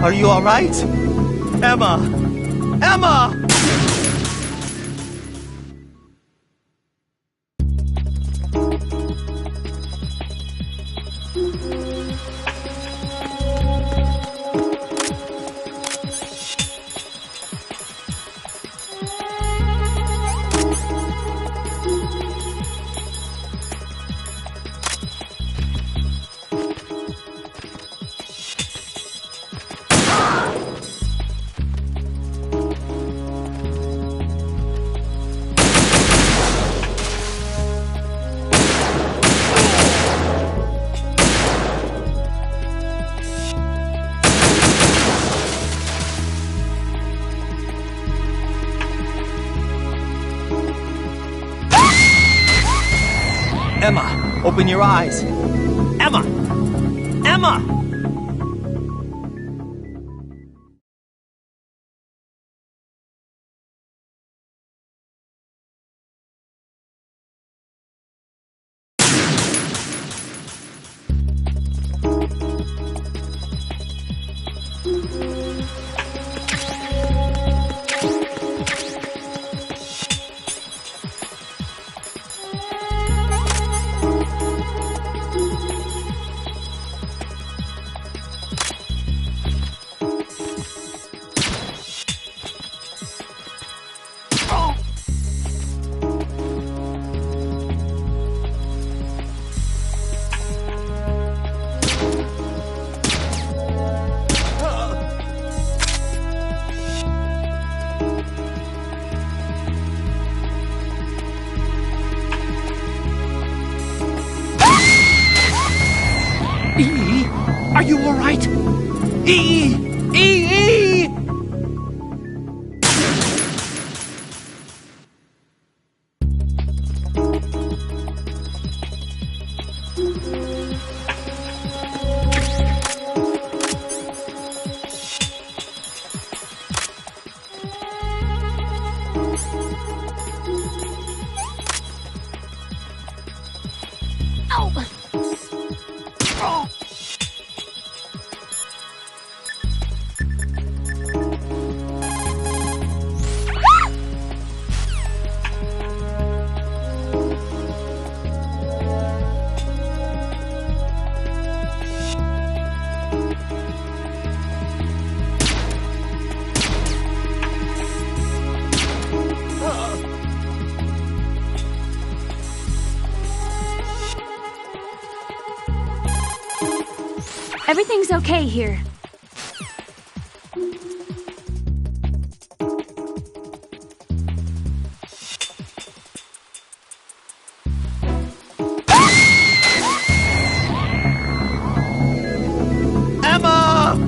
Are you all right? Emma! Emma! Emma, open your eyes. Emma! Emma! Are you all right? E! E! Everything's okay here. Emma!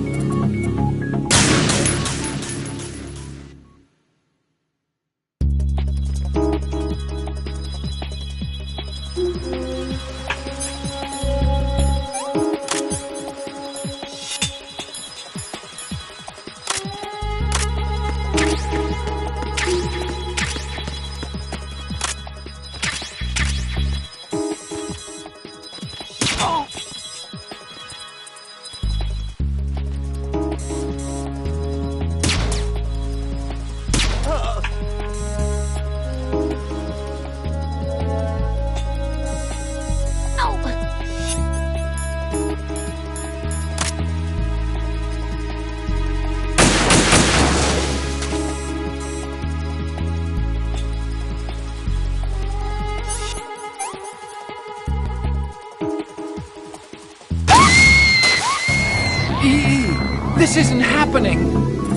This isn't happening!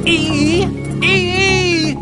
E! E!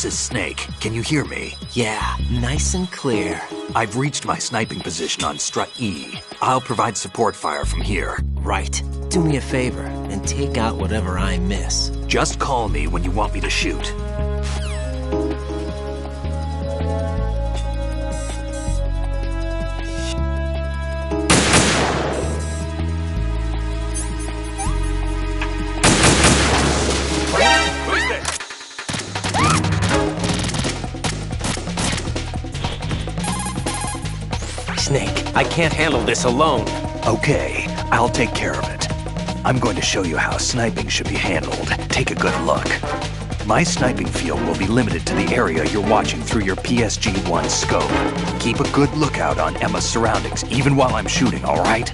This is Snake. Can you hear me? Yeah, nice and clear. I've reached my sniping position on Strut E. I'll provide support fire from here. Right. Do me a favor and take out whatever I miss. Just call me when you want me to shoot. Snake, I can't handle this alone. Okay, I'll take care of it. I'm going to show you how sniping should be handled. Take a good look. My sniping field will be limited to the area you're watching through your PSG-1 scope. Keep a good lookout on Emma's surroundings, even while I'm shooting, all right?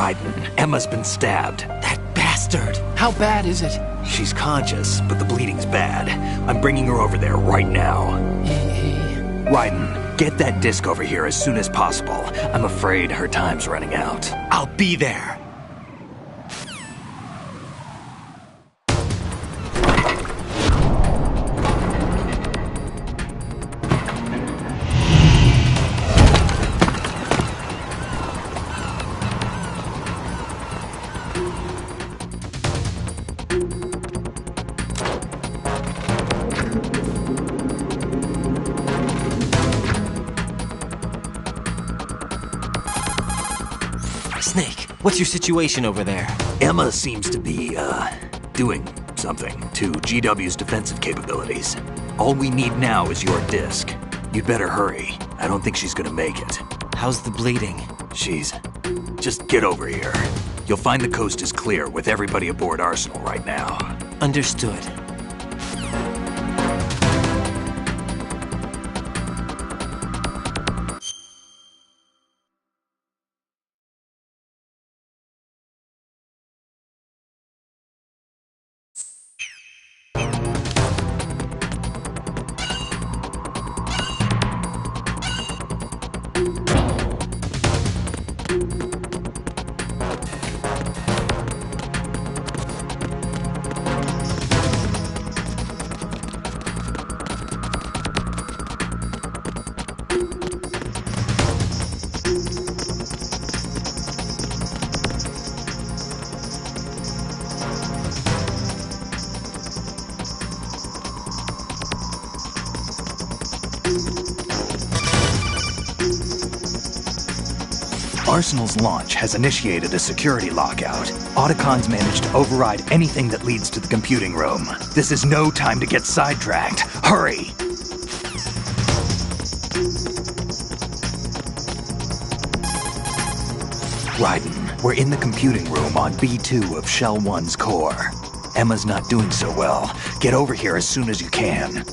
Raiden, Emma's been stabbed. That bastard! How bad is it? She's conscious, but the bleeding's bad. I'm bringing her over there right now. Raiden, get that disc over here as soon as possible. I'm afraid her time's running out. I'll be there! Snake, what's your situation over there? Emma seems to be, doing something to GW's defensive capabilities. All we need now is your disc. You'd better hurry. I don't think she's gonna make it. How's the bleeding? Just get over here. You'll find the coast is clear with everybody aboard Arsenal right now. Understood. Arsenal's launch has initiated a security lockout. Otacons managed to override anything that leads to the computing room. This is no time to get sidetracked. Hurry! Raiden, we're in the computing room on B2 of Shell 1's core. Emma's not doing so well. Get over here as soon as you can.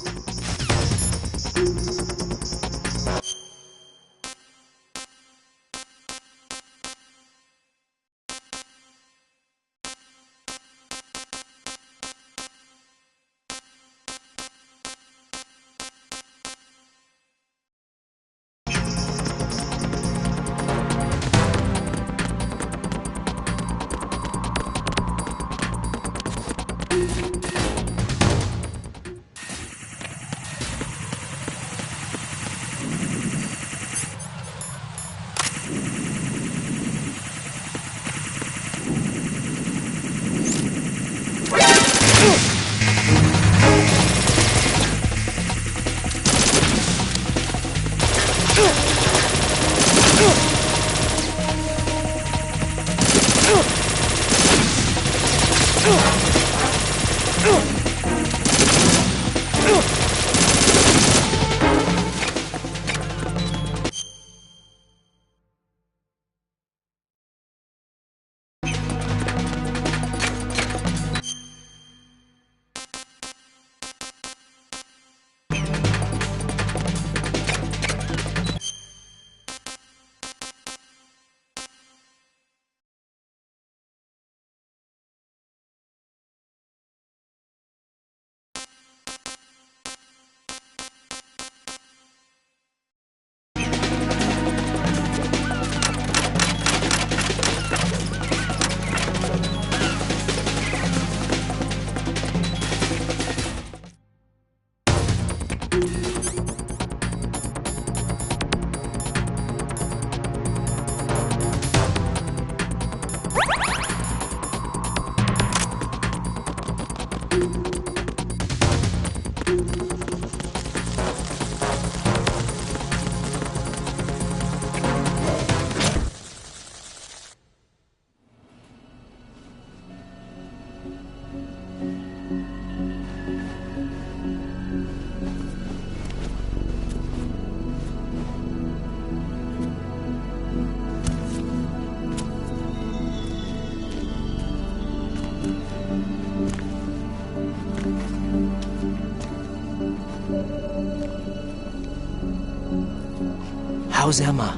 How's Emma?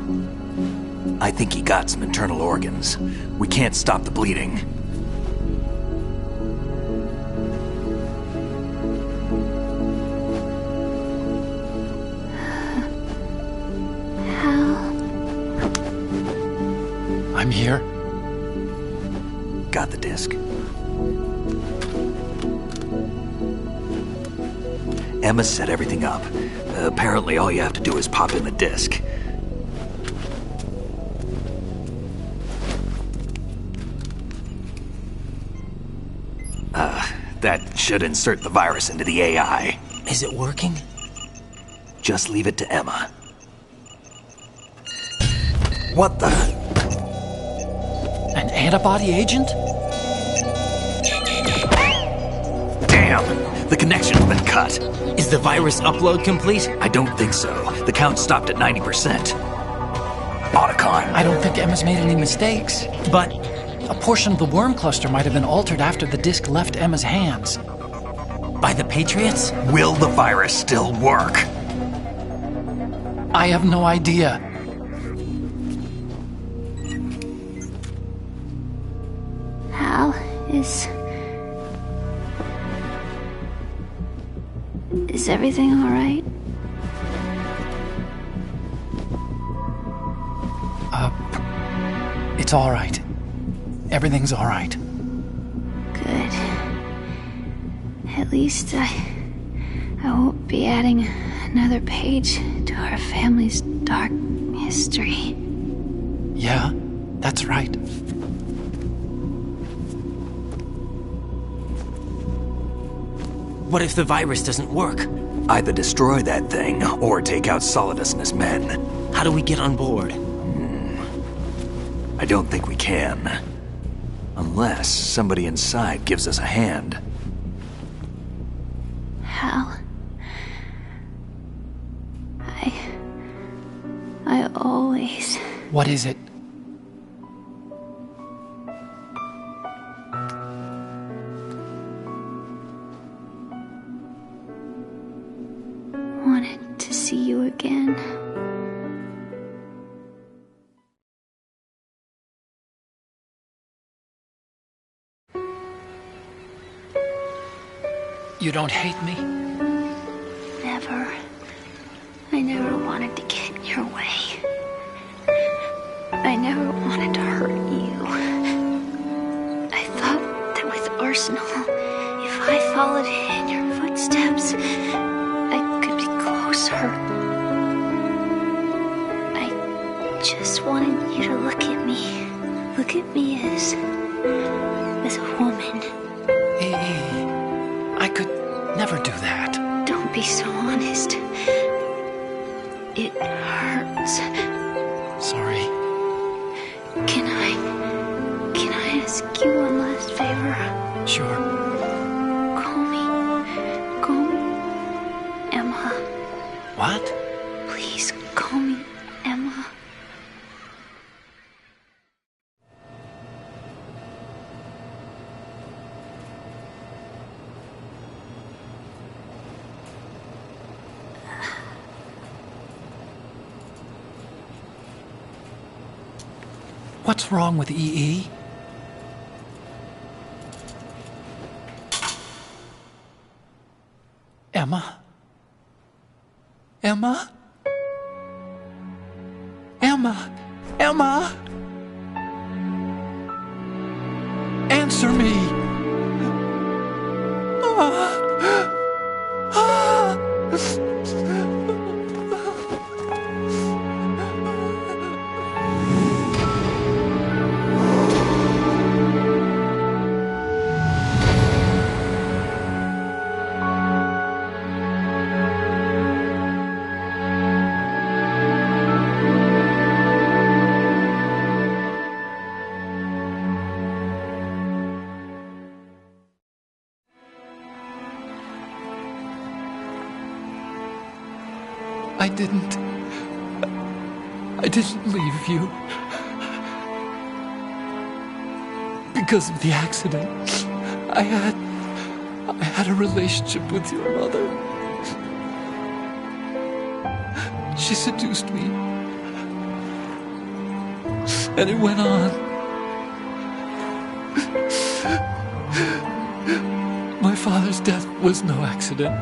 I think he got some internal organs. We can't stop the bleeding. I'm here. Got the disc. Emma set everything up. Apparently all you have to do is pop in the disc. That should insert the virus into the AI. Is it working? Just leave it to Emma. What the? An antibody agent? Damn! The connection's been cut. Is the virus upload complete? I don't think so. The count stopped at 90%. Otacon. I don't think Emma's made any mistakes. But A portion of the worm cluster might have been altered after the disc left Emma's hands. by the Patriots? Will the virus still work? I have no idea. Hal, is everything all right? It's all right. Everything's all right. Good. At least I won't be adding another page to our family's dark history. Yeah, that's right. What if the virus doesn't work? Either destroy that thing, or take out Solidus and his men. How do we get on board? I don't think we can. Unless somebody inside gives us a hand. Hal, I always... What is it? wanted to see you again. You don't hate me? Never. I never wanted to get in your way. I never wanted to hurt you. I thought that with Arsenal, if I followed in your footsteps, I could be closer. I just wanted you to look at me. Look at me as a woman. I could never do that. Don't be so honest. It hurts. Sorry. Can I ask you one last favor? Sure. Call me Emma. What? Please call me Emma. What's wrong with EE? Emma? Emma? Emma? Emma? Answer me! I didn't leave you. Because of the accident, I had a relationship with your mother. She seduced me. And it went on. My father's death was no accident.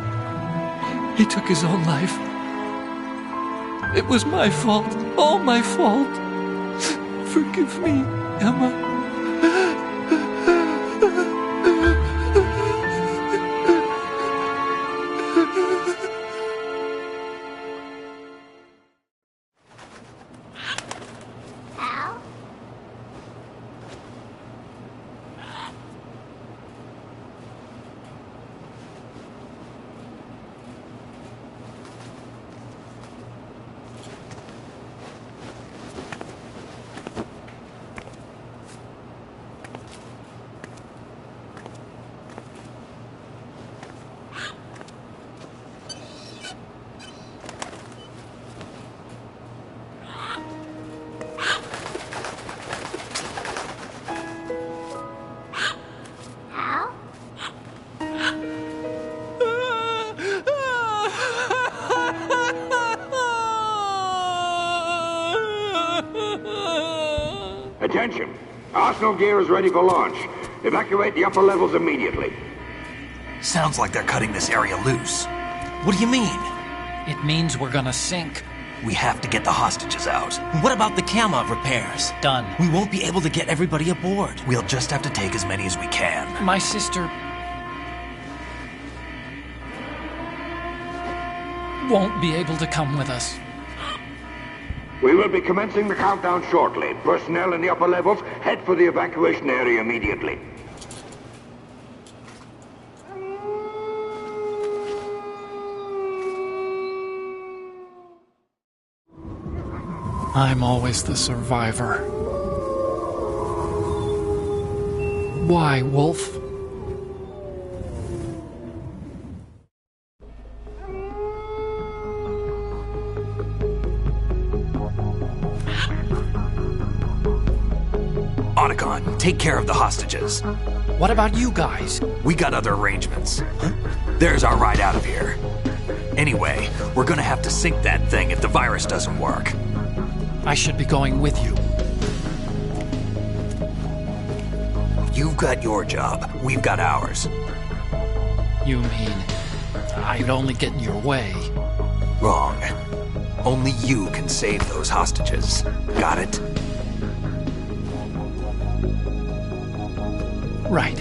He took his own life. It was my fault, all my fault. Forgive me, Emma. Attention! Arsenal gear is ready for launch. Evacuate the upper levels immediately. Sounds like they're cutting this area loose. What do you mean? It means we're gonna sink. We have to get the hostages out. What about the camera repairs? Done. We won't be able to get everybody aboard. We'll just have to take as many as we can. My sister won't be able to come with us. We will be commencing the countdown shortly. Personnel in the upper levels, head for the evacuation area immediately. I'm always the survivor. Why, Wolf? Otacon, take care of the hostages. What about you guys? We got other arrangements. There's our ride out of here. Anyway, we're gonna have to sink that thing if the virus doesn't work. I should be going with you. You've got your job, we've got ours. You mean I'd only get in your way? Wrong. Only you can save those hostages. Got it? Right.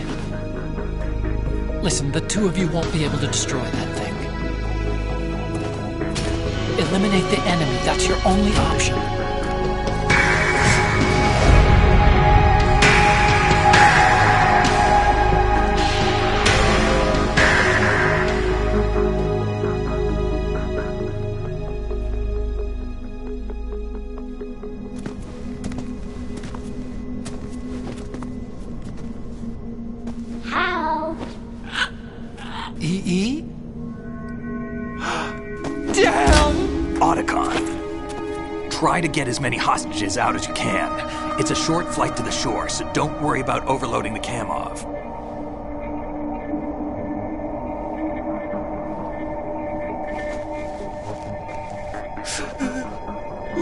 Listen, the two of you won't be able to destroy that thing. Eliminate the enemy. That's your only option. EE? Damn! Otacon, try to get as many hostages out as you can. It's a short flight to the shore, so don't worry about overloading the Kamov.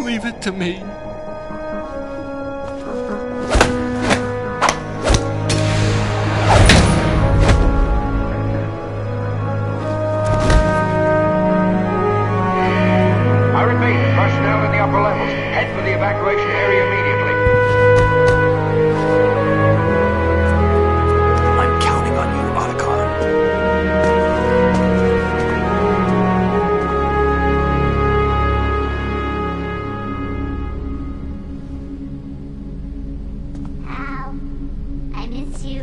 Leave it to me. Head for the evacuation area immediately. I'm counting on you, Otacon. Hal, I miss you.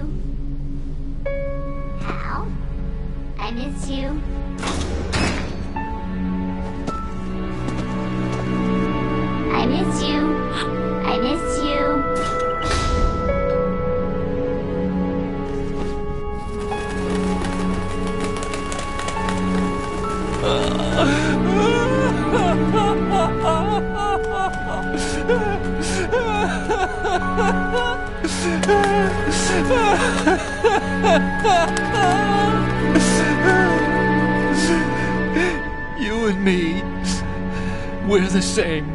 Hal, I miss you. I miss you. I miss you. You and me, we're the same.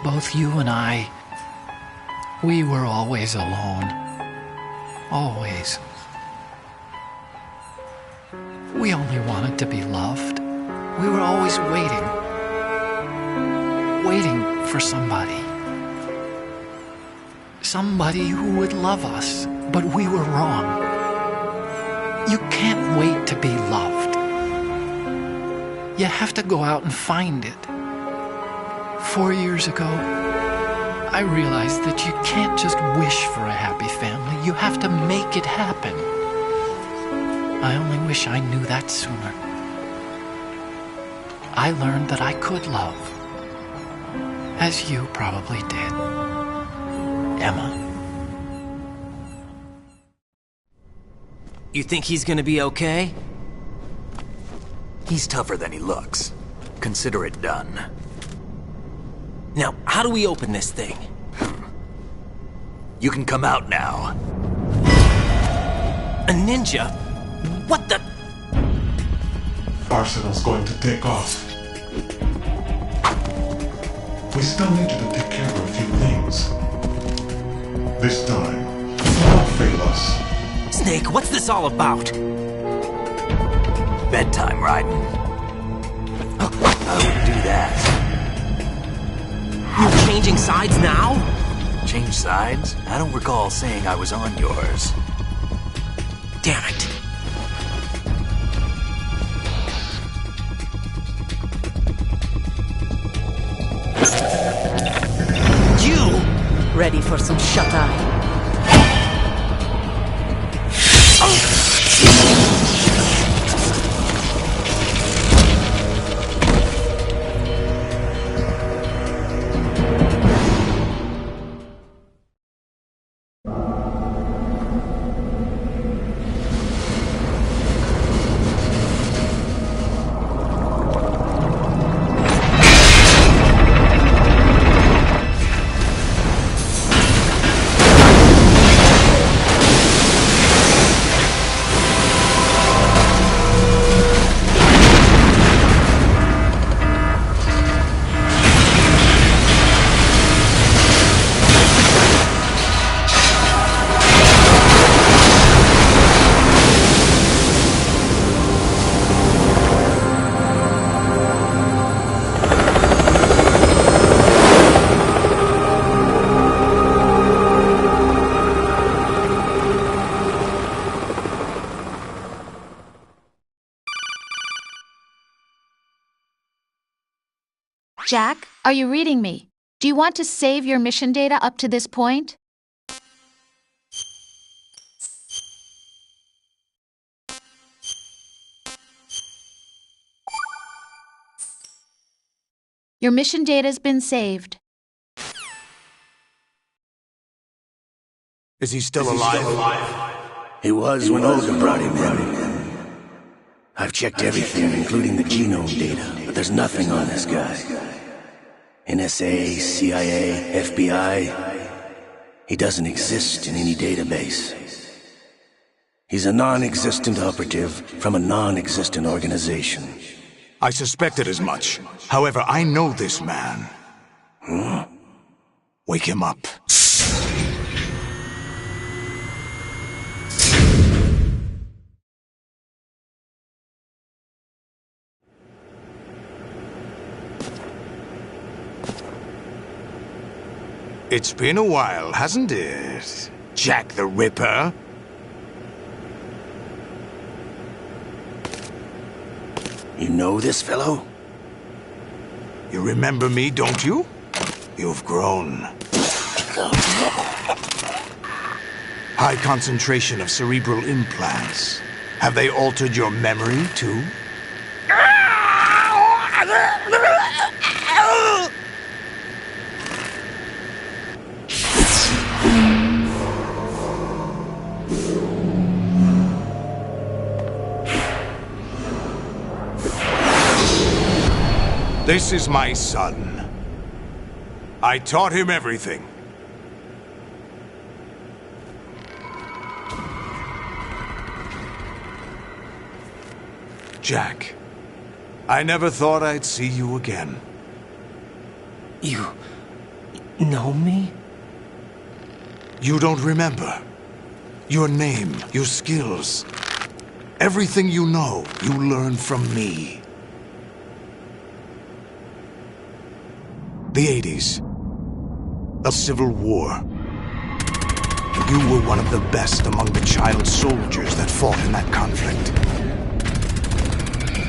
both you and I, we were always alone. Always. We only wanted to be loved. We were always waiting. Waiting for somebody. Somebody who would love us, but we were wrong. You can't wait to be loved. You have to go out and find it. 4 years ago, I realized that you can't just wish for a happy family. You have to make it happen. I only wish I knew that sooner. I learned that I could love, as you probably did, Emma. You think he's gonna be okay? He's tougher than he looks. Consider it done. Now, how do we open this thing? You can come out now. A ninja? What the? Arsenal's going to take off. We still need you to take care of a few things. This time, don't fail us. Snake, what's this all about? Bedtime, Raiden. I would do that. You're changing sides now? Change sides? I don't recall saying I was on yours. Damn it. Ready for some shut-eye? Jack, are you reading me? Do you want to save your mission data up to this point? Your mission data's been saved. Is he still alive? He was when Olga brought him in. I've checked everything, including the genome data, but there's nothing on this guy. NSA, CIA, FBI. He doesn't exist in any database. He's a non-existent operative from a non-existent organization. I suspected as much. However, I know this man. Wake him up. It's been a while, hasn't it? Jack the Ripper? You know this fellow? You remember me, don't you? You've grown. High concentration of cerebral implants. Have they altered your memory, too? This is my son. I taught him everything. Jack, I never thought I'd see you again. know me? You don't remember. Your name, your skills. Everything you know, you learned from me. The 80s. A civil war. You were one of the best among the child soldiers that fought in that conflict.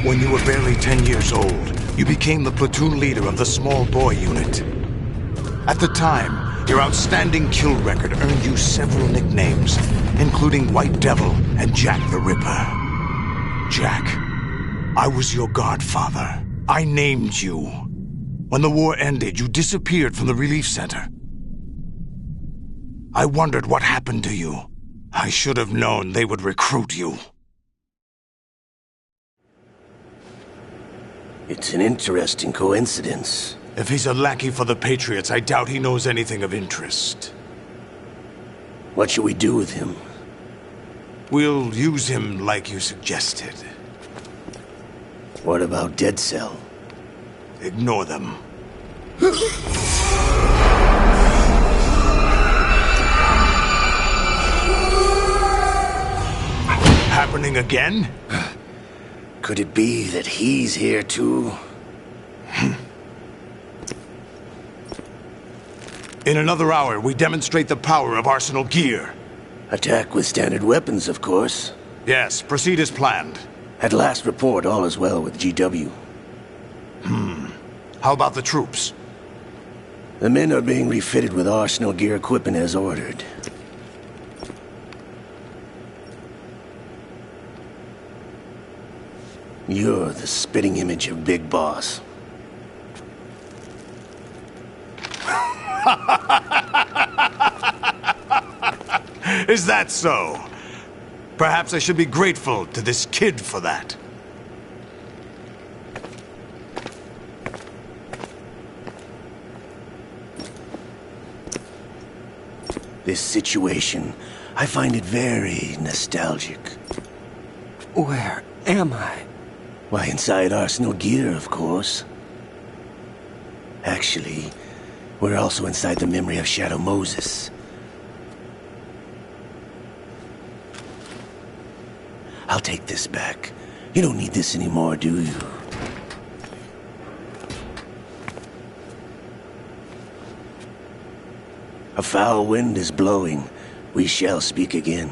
When you were barely 10 years old, you became the platoon leader of the small boy unit. At the time, your outstanding kill record earned you several nicknames, including White Devil and Jack the Ripper. Jack, I was your godfather. I named you. When the war ended, you disappeared from the relief center. I wondered what happened to you. I should have known they would recruit you. It's an interesting coincidence. If he's a lackey for the Patriots, I doubt he knows anything of interest. What should we do with him? We'll use him like you suggested. What about Dead Cell? Ignore them. Happening again? Could it be that he's here too? In another hour, we demonstrate the power of Arsenal gear. Attack with standard weapons, of course. Yes, proceed as planned. At last report, all is well with GW. How about the troops? The men are being refitted with Arsenal gear equipment as ordered. You're the spitting image of Big Boss. Is that so? Perhaps I should be grateful to this kid for that. This situation, I find it very nostalgic. Where am I? Why, inside Arsenal gear, of course. Actually, we're also inside the memory of Shadow Moses. I'll take this back. You don't need this anymore, do you? A foul wind is blowing. We shall speak again.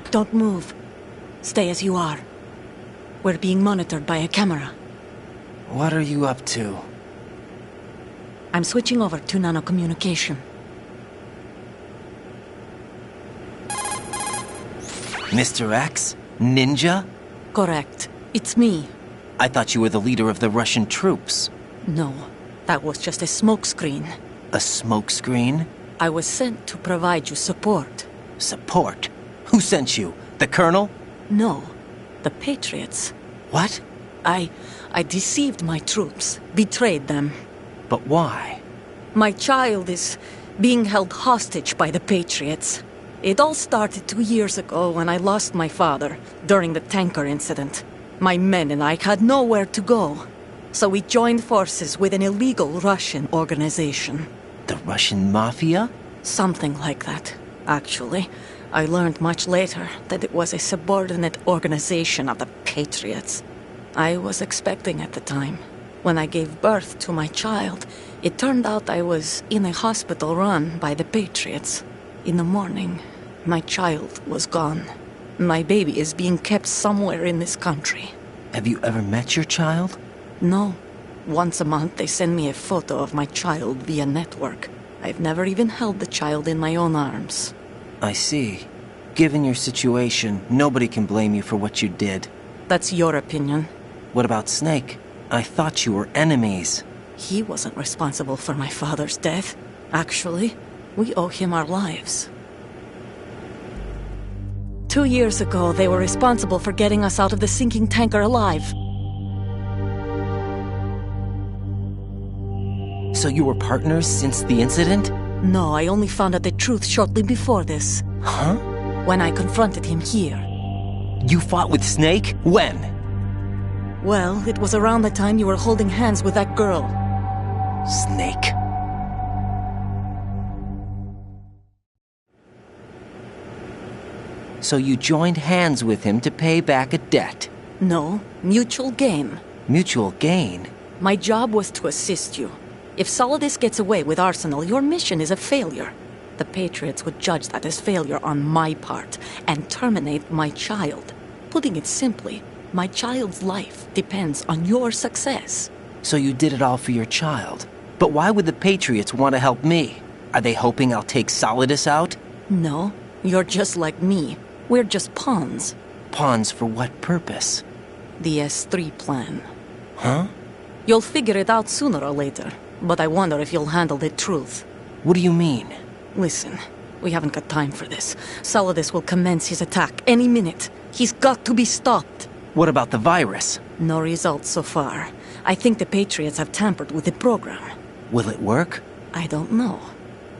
Don't move. Stay as you are. We're being monitored by a camera. What are you up to? I'm switching over to nanocommunication. Mr. X? Ninja? Correct. It's me. I thought you were the leader of the Russian troops. No, that was just a smokescreen. A smokescreen? I was sent to provide you support. Support? Who sent you? The Colonel? No, the Patriots. What? I deceived my troops, betrayed them. But why? My child is being held hostage by the Patriots. It all started 2 years ago when I lost my father during the tanker incident. My men and I had nowhere to go. So we joined forces with an illegal Russian organization. The Russian Mafia? Something like that, actually. I learned much later that it was a subordinate organization of the Patriots. I was expecting at the time. When I gave birth to my child, it turned out I was in a hospital run by the Patriots. In the morning, my child was gone. My baby is being kept somewhere in this country. Have you ever met your child? No. Once a month they send me a photo of my child via network. I've never even held the child in my own arms. I see. Given your situation, nobody can blame you for what you did. That's your opinion. What about Snake? I thought you were enemies. He wasn't responsible for my father's death. Actually, we owe him our lives. 2 years ago, they were responsible for getting us out of the sinking tanker alive. So you were partners since the incident? No, I only found out the truth shortly before this. Huh? When I confronted him here. You fought with Snake? When? Well, it was around the time you were holding hands with that girl. Snake. So you joined hands with him to pay back a debt? No, mutual gain. Mutual gain? My job was to assist you. If Solidus gets away with Arsenal, your mission is a failure. The Patriots would judge that as failure on my part and terminate my child. Putting it simply, my child's life depends on your success. So you did it all for your child. But why would the Patriots want to help me? Are they hoping I'll take Solidus out? No, you're just like me. We're just pawns. Pawns for what purpose? The S3 plan. Huh? You'll figure it out sooner or later, but I wonder if you'll handle the truth. What do you mean? Listen, we haven't got time for this. Solidus will commence his attack any minute. He's got to be stopped. What about the virus? No results so far. I think the Patriots have tampered with the program. Will it work? I don't know.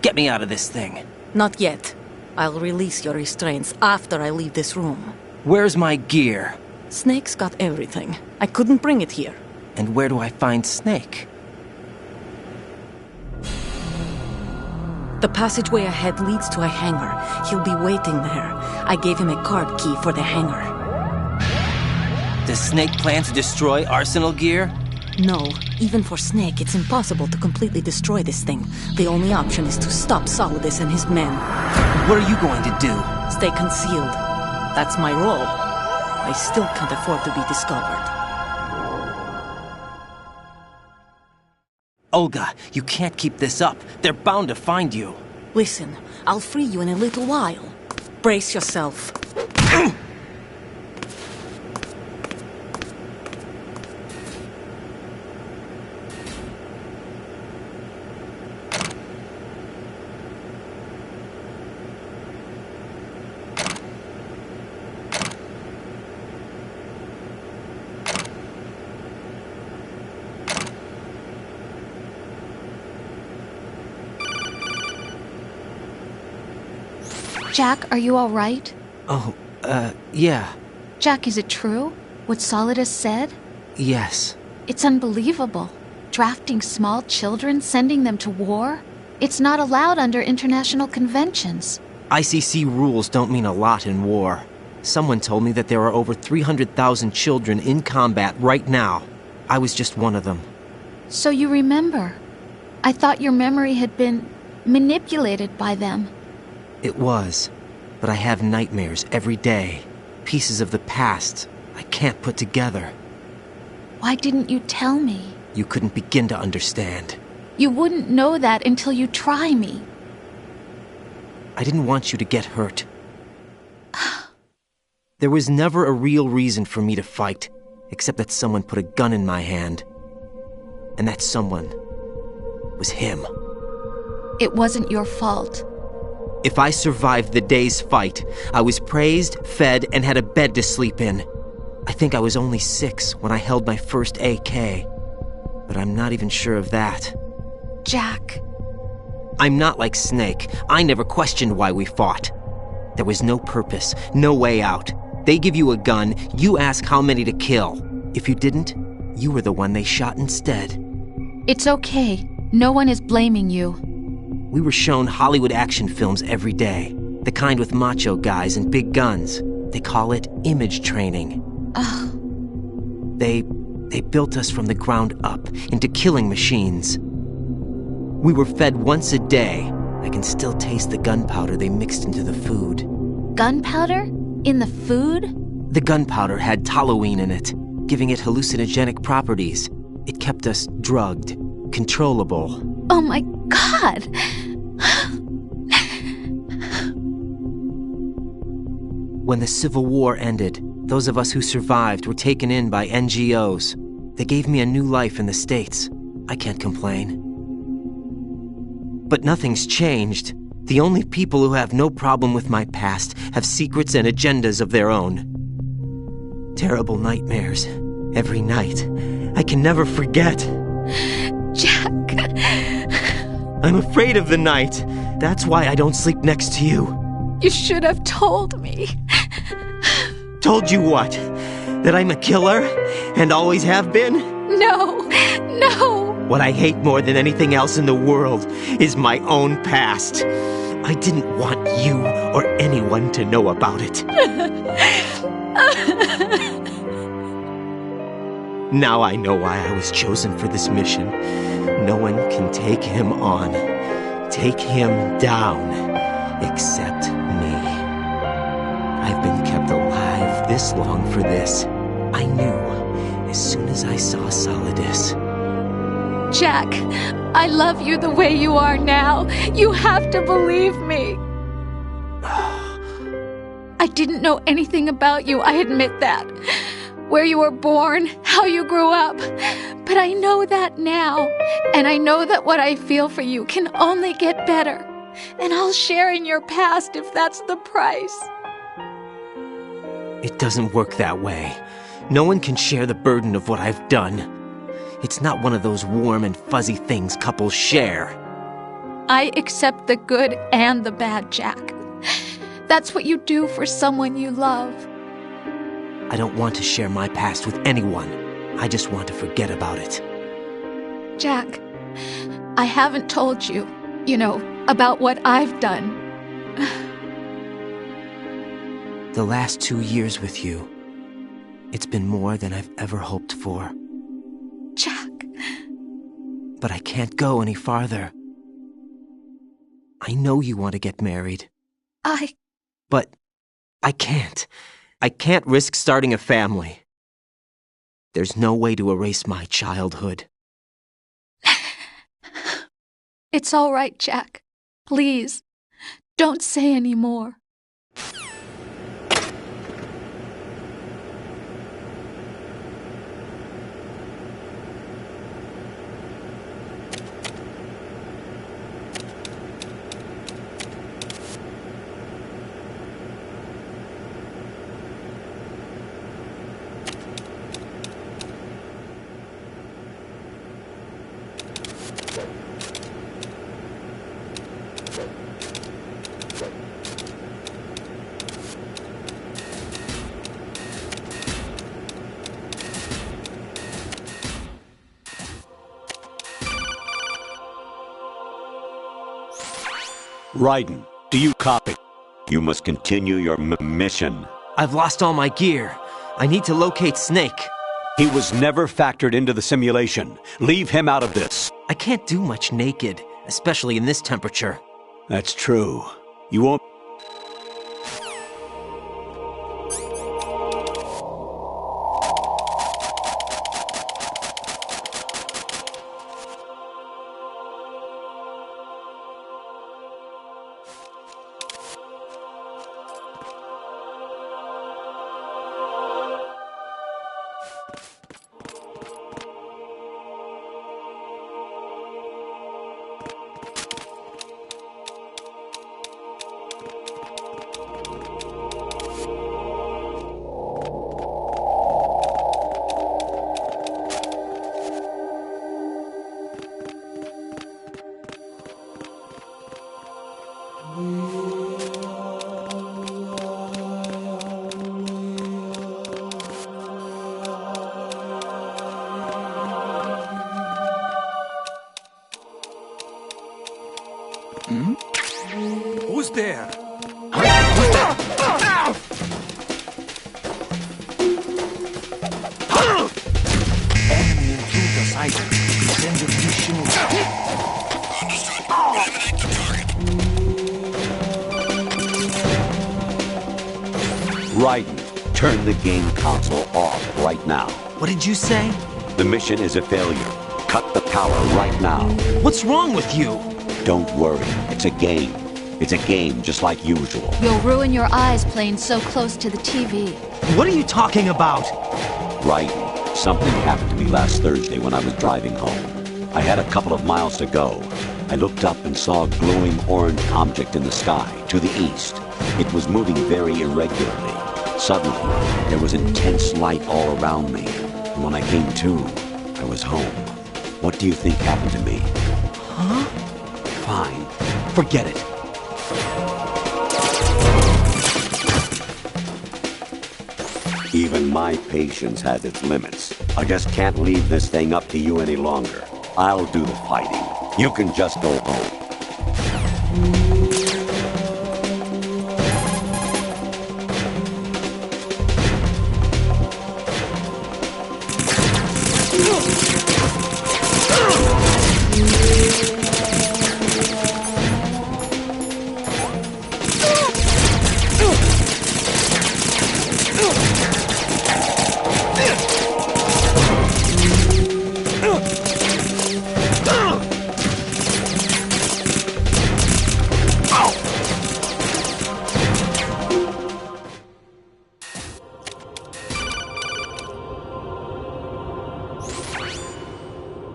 Get me out of this thing. Not yet. I'll release your restraints after I leave this room. Where's my gear? Snake's got everything. I couldn't bring it here. And where do I find Snake? The passageway ahead leads to a hangar. He'll be waiting there. I gave him a card key for the hangar. Does Snake plan to destroy Arsenal gear? No. Even for Snake, it's impossible to completely destroy this thing. The only option is to stop Solidus and his men. What are you going to do? Stay concealed. That's my role. I still can't afford to be discovered. Olga, you can't keep this up. They're bound to find you. Listen, I'll free you in a little while. Brace yourself. Jack, are you all right? Oh, yeah. Jack, is it true? What Solidus said? Yes. It's unbelievable. Drafting small children, sending them to war? It's not allowed under international conventions. ICC rules don't mean a lot in war. Someone told me that there are over 300,000 children in combat right now. I was just one of them. So you remember? I thought your memory had been manipulated by them. It was, but I have nightmares every day. Pieces of the past I can't put together. Why didn't you tell me? You couldn't begin to understand. You wouldn't know that until you try me. I didn't want you to get hurt. There was never a real reason for me to fight, except that someone put a gun in my hand. And that someone was him. It wasn't your fault. If I survived the day's fight, I was praised, fed, and had a bed to sleep in. I think I was only 6 when I held my first AK. But I'm not even sure of that. Jack. I'm not like Snake. I never questioned why we fought. There was no purpose, no way out. They give you a gun, you ask how many to kill. If you didn't, you were the one they shot instead. It's okay. No one is blaming you. We were shown Hollywood action films every day. The kind with macho guys and big guns. They call it image training. Ugh. They built us from the ground up into killing machines. We were fed once a day. I can still taste the gunpowder they mixed into the food. Gunpowder? In the food? The gunpowder had toluene in it, giving it hallucinogenic properties. It kept us drugged, controllable. Oh my God! When the Civil War ended, those of us who survived were taken in by NGOs. They gave me a new life in the States. I can't complain. But nothing's changed. The only people who have no problem with my past have secrets and agendas of their own. Terrible nightmares. Every night. I can never forget. Jack. I'm afraid of the night. That's why I don't sleep next to you. You should have told me. Told you what? That I'm a killer and always have been? No, no! What I hate more than anything else in the world is my own past. I didn't want you or anyone to know about it. Now I know why I was chosen for this mission. No one can take him on, take him down, except me. I've been kept alive this long for this. I knew as soon as I saw Solidus. Jack, I love you the way you are now. You have to believe me. I didn't know anything about you, I admit that. Where you were born, how you grew up. But I know that now. And I know that what I feel for you can only get better. And I'll share in your past if that's the price. It doesn't work that way. No one can share the burden of what I've done. It's not one of those warm and fuzzy things couples share. I accept the good and the bad, Jack. That's what you do for someone you love. I don't want to share my past with anyone. I just want to forget about it. Jack, I haven't told you, about what I've done. The last 2 years with you, it's been more than I've ever hoped for. Jack. But I can't go any farther. I know you want to get married. But I can't. I can't risk starting a family. There's no way to erase my childhood. It's all right, Jack. Please, don't say any more. Raiden, do you copy? You must continue your mission. I've lost all my gear. I need to locate Snake. He was never factored into the simulation. Leave him out of this. I can't do much naked, especially in this temperature. That's true. You won't... Who's there? Enemy intruders either. Send your new shield. Understood. Eliminate the target. Raiden, turn the game console off right now. What did you say? The mission is a failure. Cut the power right now. What's wrong with you? Don't worry. It's a game. It's a game just like usual. You'll ruin your eyes playing so close to the TV. What are you talking about? Raiden, something happened to me last Thursday when I was driving home. I had a couple of miles to go. I looked up and saw a glowing orange object in the sky, to the east. It was moving very irregularly. Suddenly, there was intense light all around me. And when I came to, I was home. What do you think happened to me? Huh? Fine. Forget it. Even my patience has its limits. I just can't leave this thing up to you any longer. I'll do the fighting. You can just go home.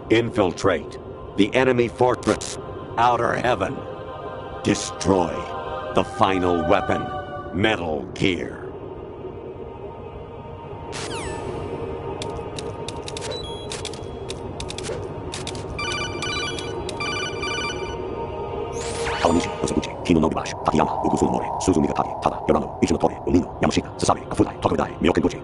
Infiltrate the enemy fortress, Outer Heaven. Destroy the final weapon, Metal Gear. Kawanishi, Osaguchi, Kino no Gibashi, Takayama, Ugusu no Mori, Suzumi Gatari, Tada, Yorano, Ichinotori, Unino, Yamashita, Sasabe, Kafudai, Tokudai, Myokenguchi.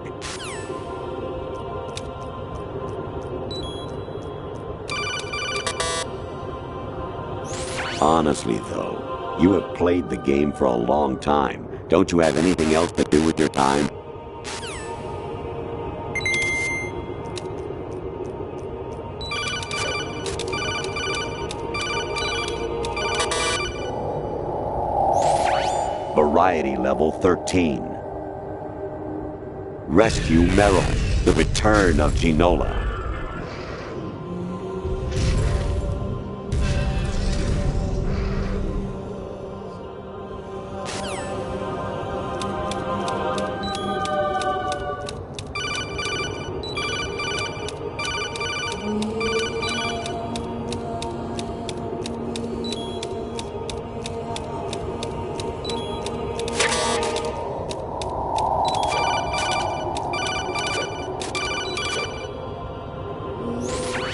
Honestly, though, you have played the game for a long time. Don't you have anything else to do with your time? Variety level 13. Rescue Meryl, the return of Ginola.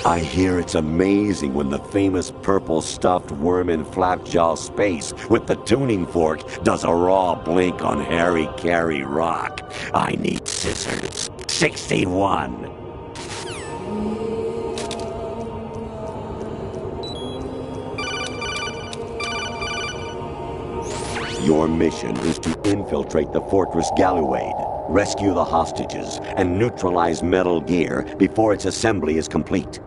I hear it's amazing when the famous purple stuffed worm in Flapjaw Space with the tuning fork does a raw blink on Harry Carey Rock. I need scissors. 61. Your mission is to infiltrate the Fortress Galluade, rescue the hostages, and neutralize Metal Gear before its assembly is complete.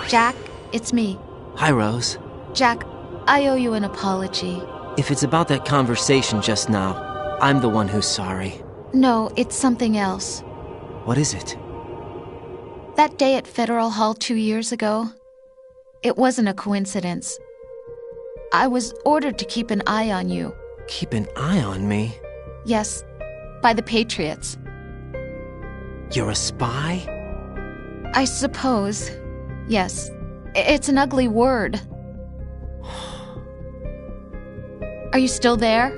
Jack, it's me. Hi, Rose. Jack, I owe you an apology. If it's about that conversation just now, I'm the one who's sorry. No, it's something else. What is it? That day at Federal Hall 2 years ago, it wasn't a coincidence. I was ordered to keep an eye on you. Keep an eye on me? Yes, by the Patriots. You're a spy? I suppose. Yes. It's an ugly word. Are you still there?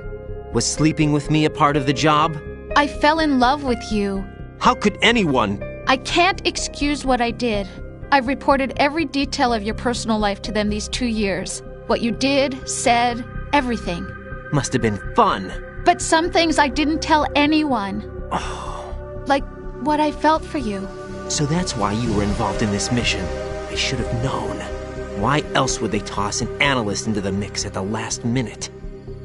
Was sleeping with me a part of the job? I fell in love with you. How could anyone? I can't excuse what I did. I've reported every detail of your personal life to them these 2 years. What you did, said, everything. Must have been fun. But some things I didn't tell anyone. Like what I felt for you. So that's why you were involved in this mission. I should have known. Why else would they toss an analyst into the mix at the last minute?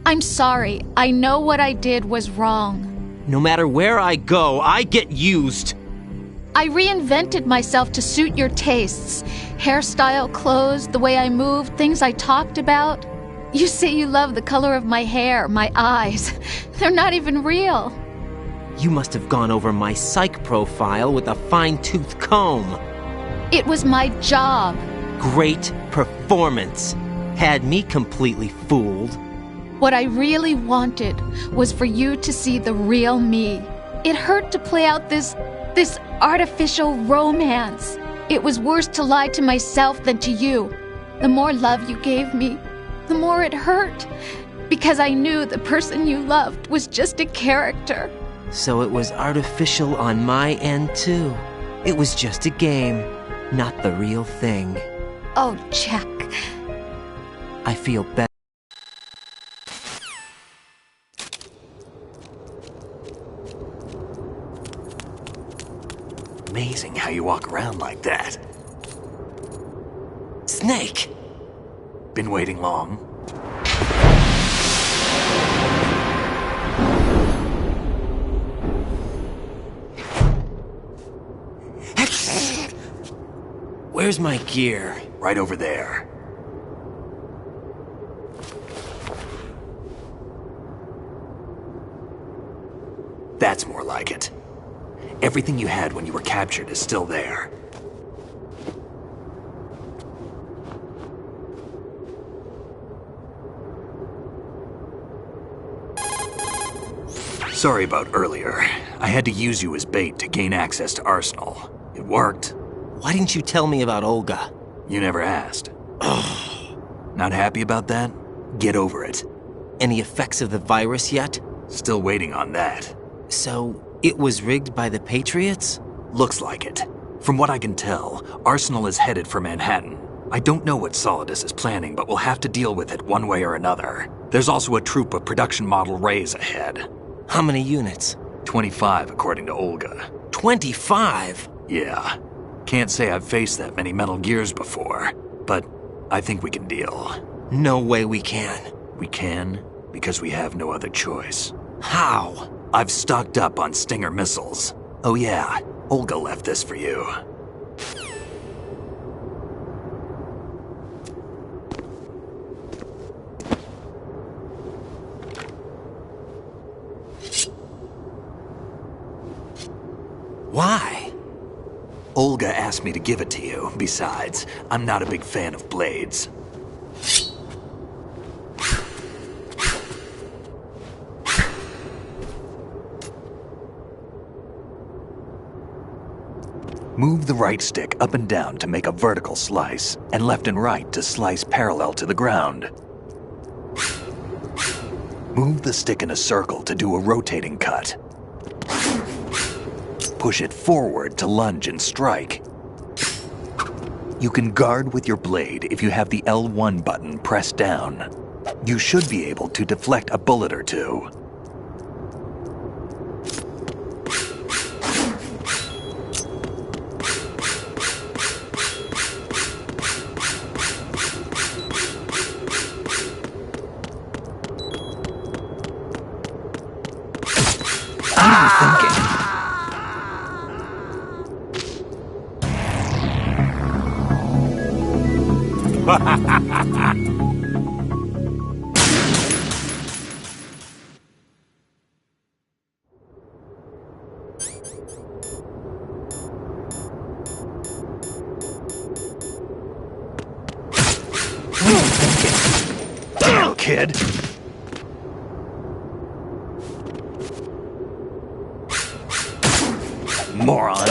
I'm sorry. I know what I did was wrong. No matter where I go, I get used. I reinvented myself to suit your tastes. Hairstyle, clothes, the way I moved, things I talked about. You say you love the color of my hair, my eyes. They're not even real. You must have gone over my psych profile with a fine-tooth comb. It was my job. Great performance. Had me completely fooled. What I really wanted was for you to see the real me. It hurt to play out this artificial romance. It was worse to lie to myself than to you. The more love you gave me, the more it hurt. Because I knew the person you loved was just a character. So it was artificial on my end, too. It was just a game, not the real thing. Oh, Jack. I feel better. Amazing how you walk around like that. Snake! Been waiting long? Where's my gear? Right over there. That's more like it. Everything you had when you were captured is still there. Sorry about earlier. I had to use you as bait to gain access to Arsenal. It worked. Why didn't you tell me about Olga? You never asked. Not happy about that? Get over it. Any effects of the virus yet? Still waiting on that. So, it was rigged by the Patriots? Looks like it. From what I can tell, Arsenal is headed for Manhattan. I don't know what Solidus is planning, but we'll have to deal with it one way or another. There's also a troop of production model Rays ahead. How many units? 25, according to Olga. 25? Yeah. Can't say I've faced that many Metal Gears before, but I think we can deal. No way we can. We can, because we have no other choice. How? I've stocked up on Stinger missiles. Oh yeah, Olga left this for you. Why? Olga asked me to give it to you. Besides, I'm not a big fan of blades. Move the right stick up and down to make a vertical slice, and left and right to slice parallel to the ground. Move the stick in a circle to do a rotating cut. Push it forward to lunge and strike. You can guard with your blade if you have the L1 button pressed down. You should be able to deflect a bullet or two. Kid. Moron.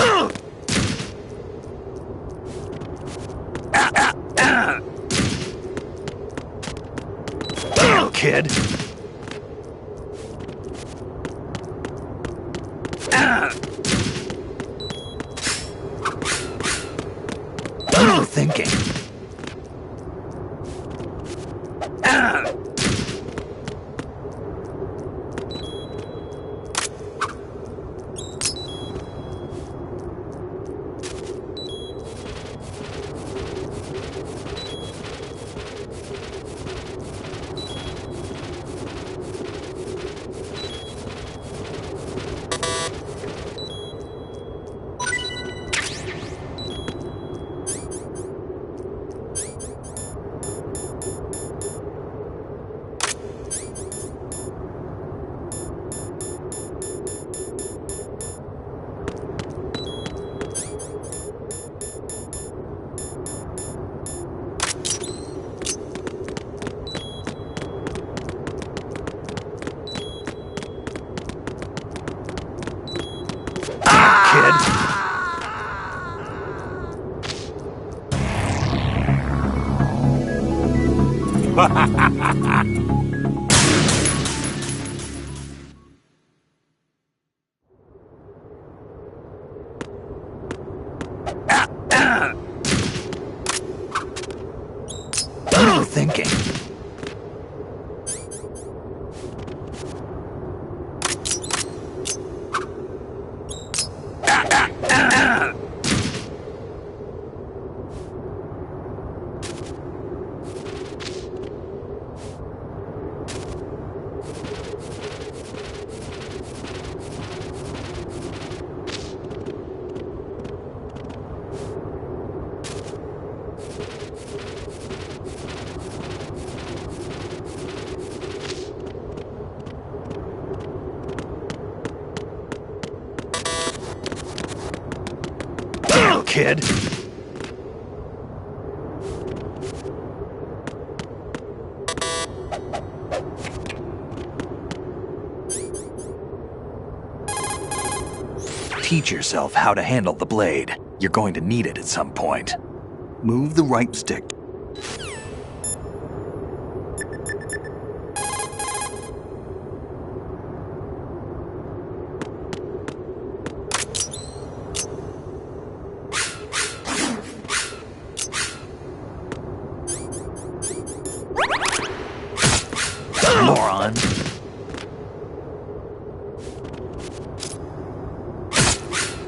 Kid. What are you thinking? What are you thinking? kid. Teach yourself how to handle the blade. You're going to need it at some point. Move the right stick. Moron.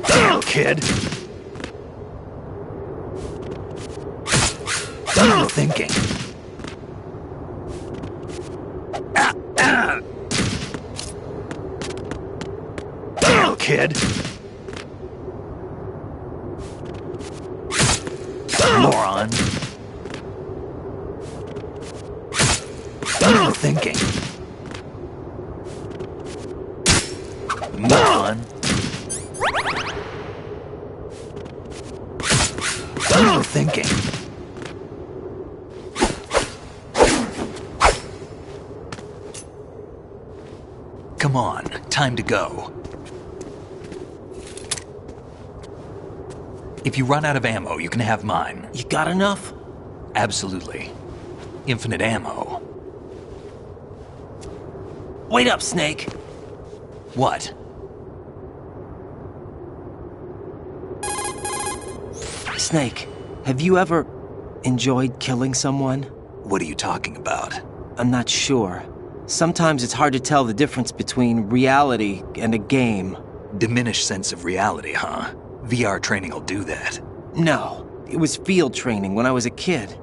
Damn, kid. Double thinking. Damn, kid. Moron. Double thinking. Moron. Double thinking. Come on, time to go. If you run out of ammo, you can have mine. You got enough? Absolutely. Infinite ammo. Wait up, Snake. What? Snake, have you ever enjoyed killing someone? What are you talking about? I'm not sure. Sometimes it's hard to tell the difference between reality and a game. Diminished sense of reality, huh? VR training will do that. No, it was field training when I was a kid.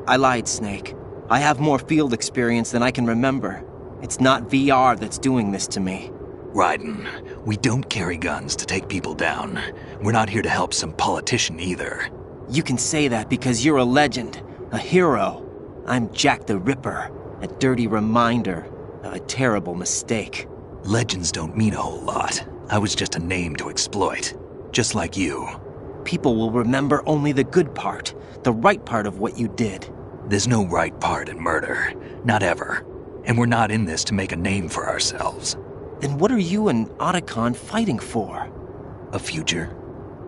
I lied, Snake. I have more field experience than I can remember. It's not VR that's doing this to me. Raiden, we don't carry guns to take people down. We're not here to help some politician either. You can say that because you're a legend, a hero. I'm Jack the Ripper, a dirty reminder of a terrible mistake. Legends don't mean a whole lot. I was just a name to exploit, just like you. People will remember only the good part, the right part of what you did. There's no right part in murder, not ever. And we're not in this to make a name for ourselves. Then what are you and Otacon fighting for? A future.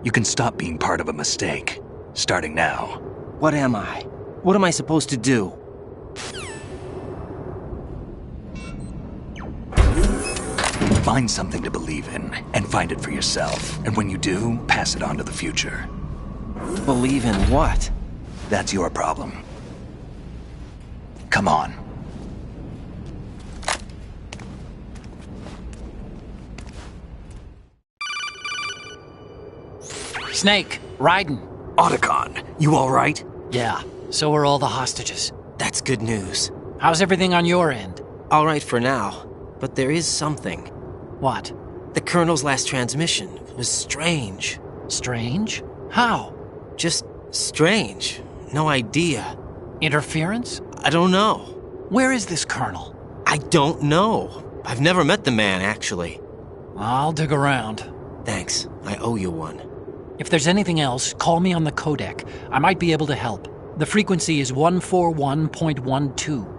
You can stop being part of a mistake, starting now. What am I? What am I supposed to do? Find something to believe in, and find it for yourself. And when you do, pass it on to the future. Believe in what? That's your problem. Come on. Snake, Raiden. Otacon, you all right? Yeah, so are all the hostages. That's good news. How's everything on your end? All right for now, but there is something. What? The Colonel's last transmission was strange. Strange? How? Just strange. No idea. Interference? I don't know. Where is this Colonel? I don't know. I've never met the man, actually. I'll dig around. Thanks. I owe you one. If there's anything else, call me on the codec. I might be able to help. The frequency is 141.12.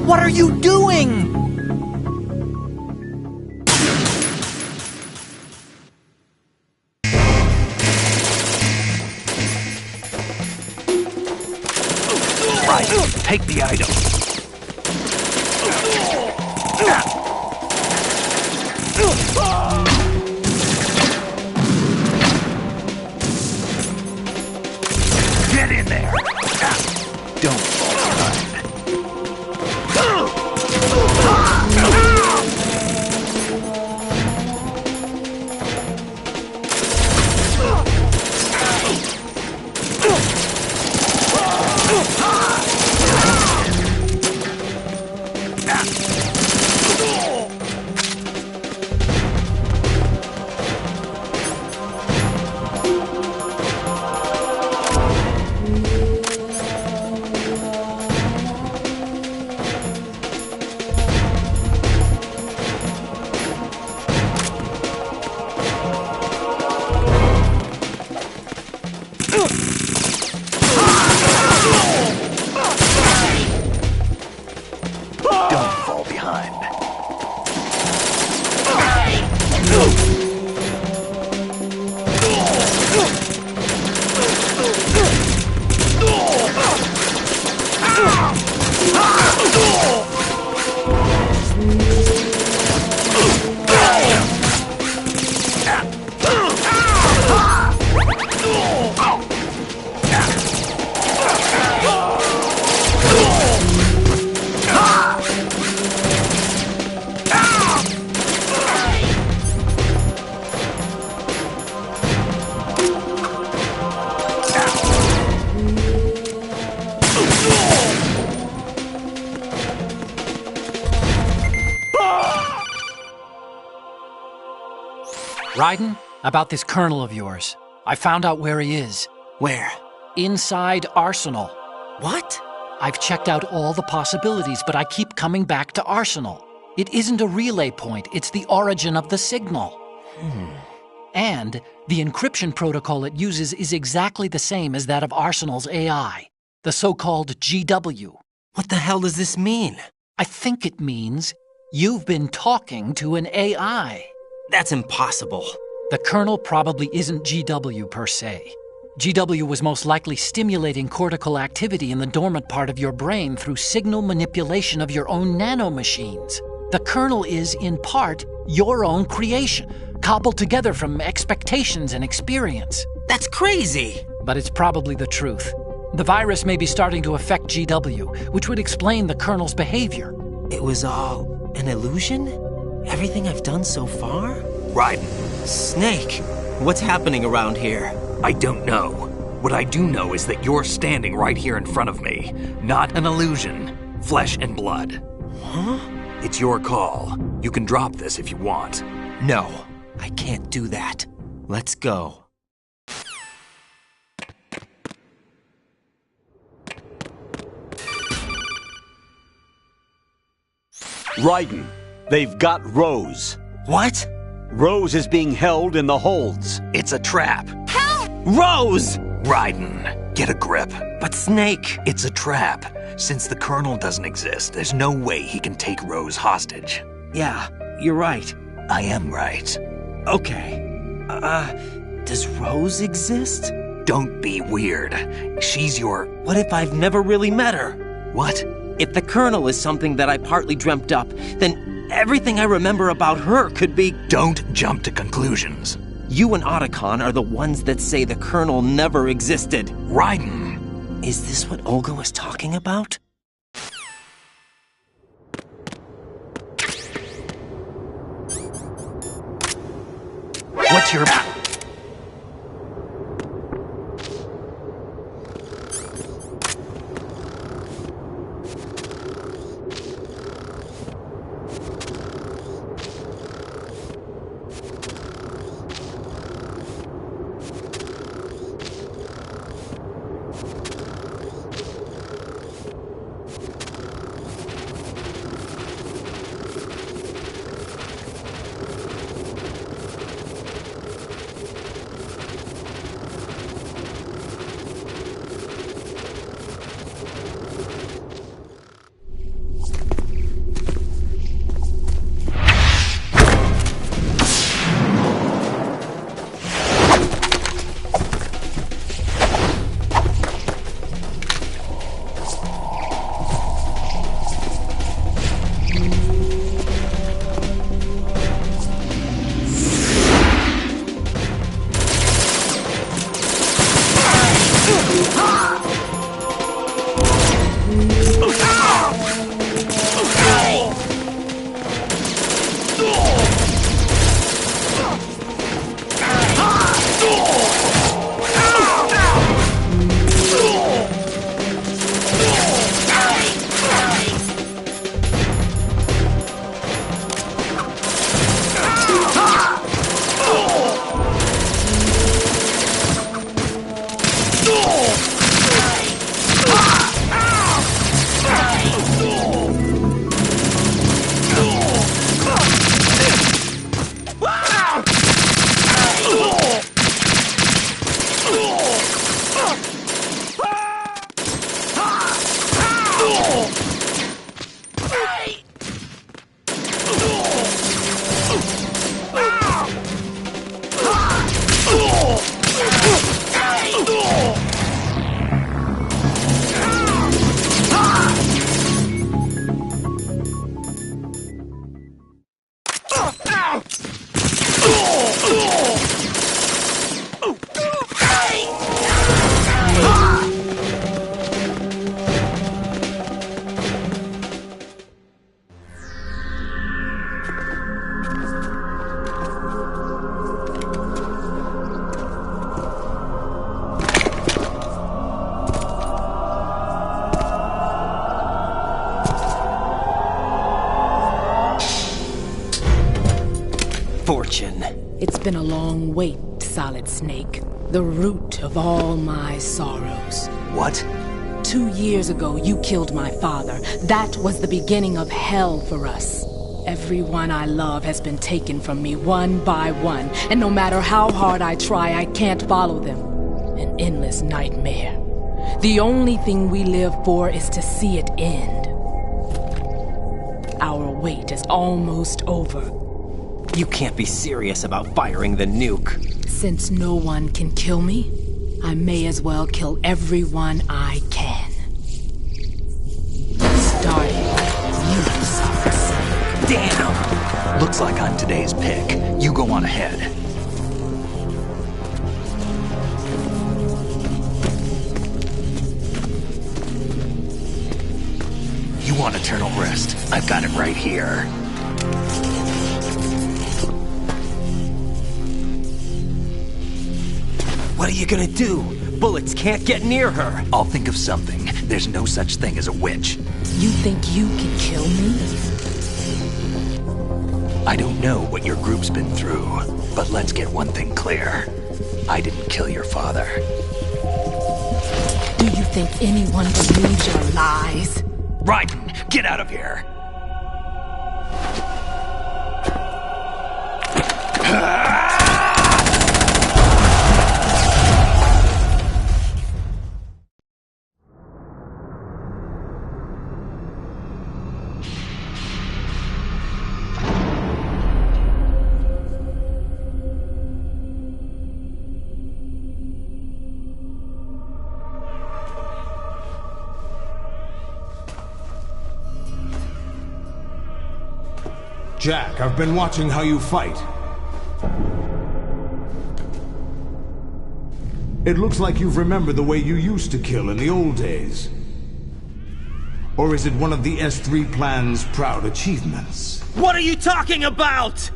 What are you doing? Right, take the item. Get in there. Don't fall behind. Don't fall behind. Raiden, about this colonel of yours. I found out where he is. Where? Inside Arsenal. What? I've checked out all the possibilities, but I keep coming back to Arsenal. It isn't a relay point, it's the origin of the signal. And the encryption protocol it uses is exactly the same as that of Arsenal's AI, the so-called GW. What the hell does this mean? I think it means you've been talking to an AI. That's impossible. The kernel probably isn't GW per se. GW was most likely stimulating cortical activity in the dormant part of your brain through signal manipulation of your own nanomachines. The kernel is, in part, your own creation, cobbled together from expectations and experience. That's crazy! But it's probably the truth. The virus may be starting to affect GW, which would explain the kernel's behavior. It was all an illusion? Everything I've done so far? Raiden. Snake, what's happening around here? I don't know. What I do know is that you're standing right here in front of me. Not an illusion. Flesh and blood. Huh? It's your call. You can drop this if you want. No, I can't do that. Let's go. Raiden, they've got Rose. What? Rose is being held in the holds. It's a trap. Help! Rose! Raiden, get a grip. But Snake... It's a trap. Since the Colonel doesn't exist, there's no way he can take Rose hostage. Yeah, you're right. I am right. Okay. Does Rose exist? Don't be weird. She's your... What if I've never really met her? What? If the Colonel is something that I partly dreamt up, then everything I remember about her could be... Don't jump to conclusions. You and Otacon are the ones that say the Colonel never existed. Raiden! Is this what Olga was talking about? What's your... Fortune. It's been a long wait, Solid Snake. The root of all my sorrows. What? 2 years ago, you killed my father. That was the beginning of hell for us. Everyone I love has been taken from me one by one, and no matter how hard I try, I can't follow them. An endless nightmare. The only thing we live for is to see it end. Our wait is almost over. You can't be serious about firing the nuke. Since no one can kill me, I may as well kill everyone I can. Starting with you, Solid Snake. Damn! Looks like I'm today's pick. You go on ahead. You want eternal rest? I've got it right here. What are you gonna do? Bullets can't get near her. I'll think of something. There's no such thing as a witch. You think you can kill me? I don't know what your group's been through, but let's get one thing clear. I didn't kill your father. Do you think anyone believes your lies? Raiden, get out of here! Jack, I've been watching how you fight. It looks like you've remembered the way you used to kill in the old days. Or is it one of the S3 plan's proud achievements? What are you talking about?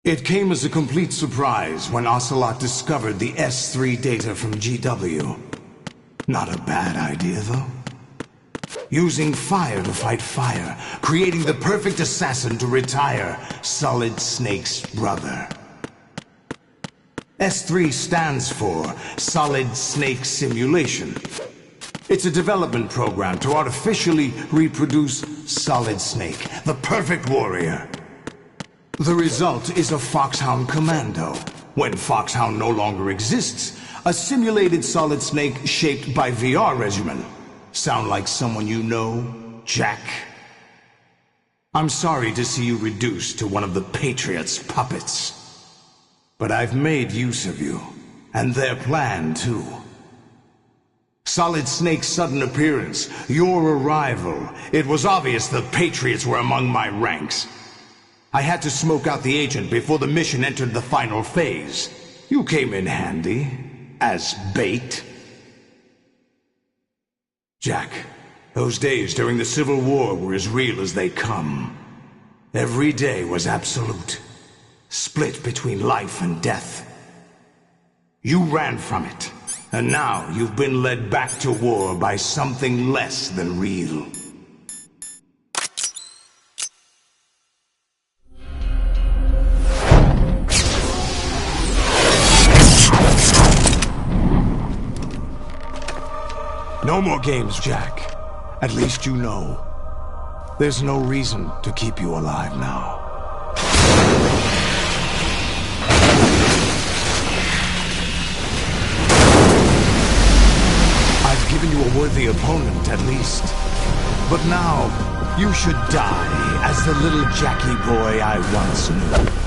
It came as a complete surprise when Ocelot discovered the S3 data from GW. Not a bad idea, though. Using fire to fight fire, creating the perfect assassin to retire Solid Snake's brother. S3 stands for Solid Snake Simulation. It's a development program to artificially reproduce Solid Snake, the perfect warrior. The result is a Foxhound Commando. When Foxhound no longer exists, a simulated Solid Snake shaped by VR regimen. Sound like someone you know, Jack? I'm sorry to see you reduced to one of the Patriots' puppets. But I've made use of you, and their plan too. Solid Snake's sudden appearance, your arrival, it was obvious the Patriots were among my ranks. I had to smoke out the agent before the mission entered the final phase. You came in handy, as bait. Jack, those days during the Civil War were as real as they come. Every day was absolute, split between life and death. You ran from it, and now you've been led back to war by something less than real. No more games, Jack. At least you know. There's no reason to keep you alive now. I've given you a worthy opponent, at least. But now, you should die as the little Jackie boy I once knew.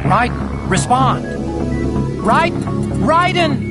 Raiden, respond! Raiden!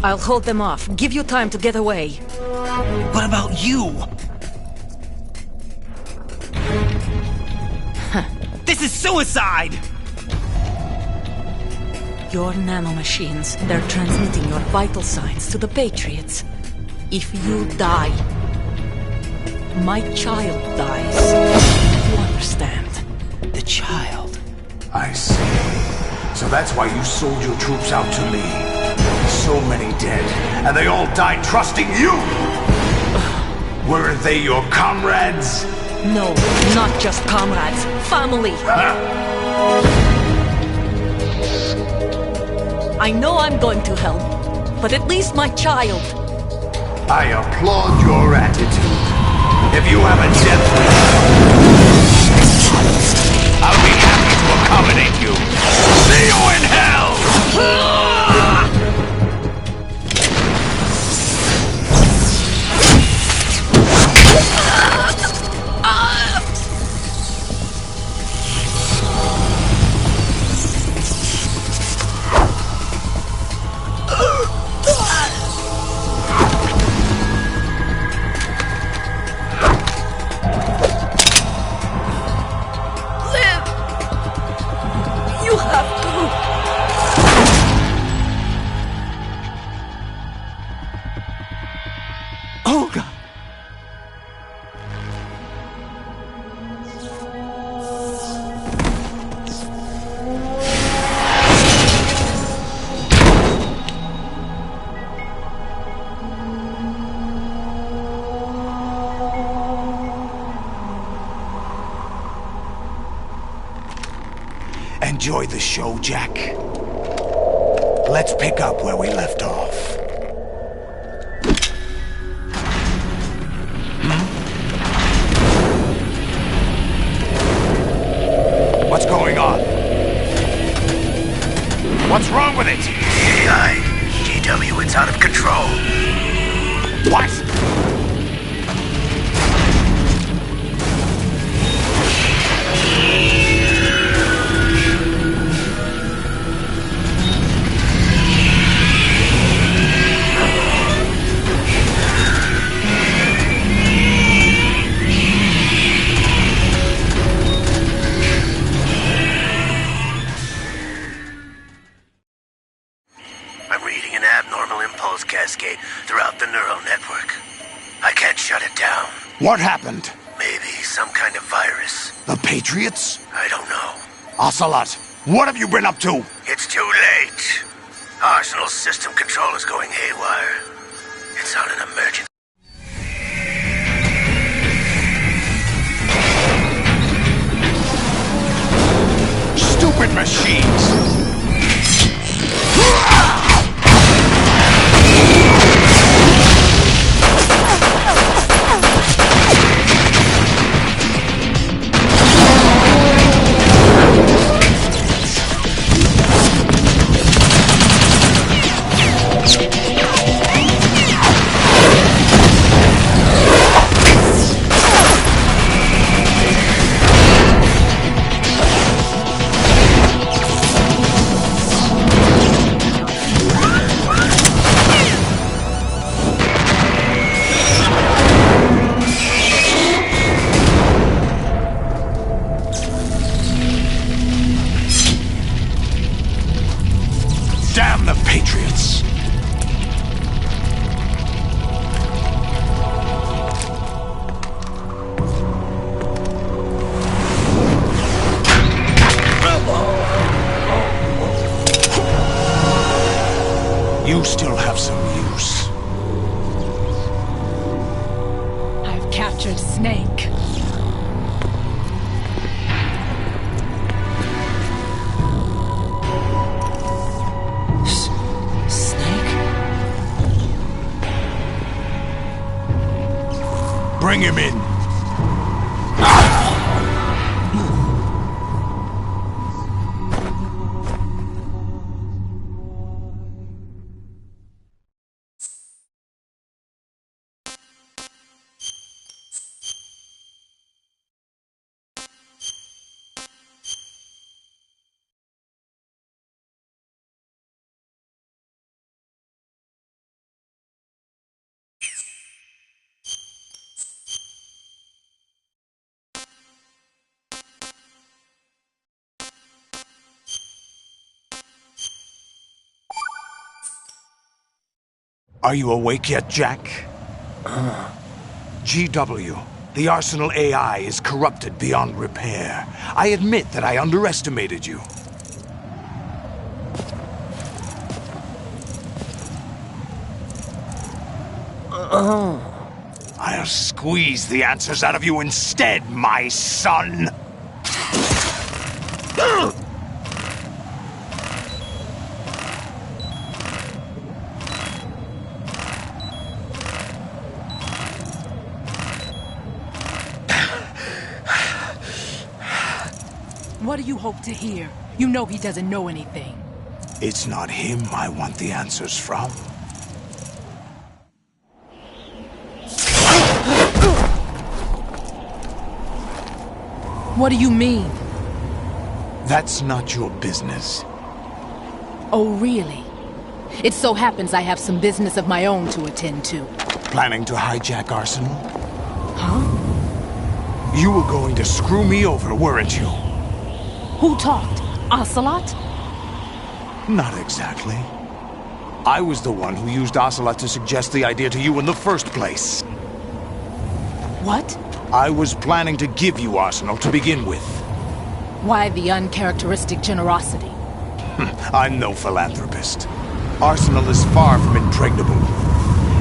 I'll hold them off. Give you time to get away. What about you? This is suicide! Your nanomachines, they're transmitting your vital signs to the Patriots. If you die, my child dies. You understand? The child. I see. So that's why you sold your troops out to me. So many dead, and they all died trusting you! Weren't they your comrades? No, not just comrades. Family! I know I'm going to hell, but at least my child. I applaud your attitude. If you have a death wish, I'll be happy to accommodate you. See you in hell! Enjoy the show, Jack. Let's pick up where we left off. What's going on? What's wrong with it? AI. GW, it's out of control. What? Cascade throughout the neural network. I can't shut it down. What happened? Maybe some kind of virus. The Patriots? I don't know. Ocelot, what have you been up to? It's too late. Arsenal's system control is going haywire. It's on an emergency. Stupid machines! Damn the Patriots! You still have some use. I've captured Snake. Bring him in. Are you awake yet, Jack? GW, the Arsenal AI is corrupted beyond repair. I admit that I underestimated you. I'll squeeze the answers out of you instead, my son! What do you hope to hear? You know he doesn't know anything. It's not him I want the answers from. What do you mean? That's not your business. Oh, really? It so happens I have some business of my own to attend to. Planning to hijack Arsenal? Huh? You were going to screw me over, weren't you? Who talked? Ocelot? Not exactly. I was the one who used Ocelot to suggest the idea to you in the first place. What? I was planning to give you Arsenal to begin with. Why the uncharacteristic generosity? I'm no philanthropist. Arsenal is far from impregnable.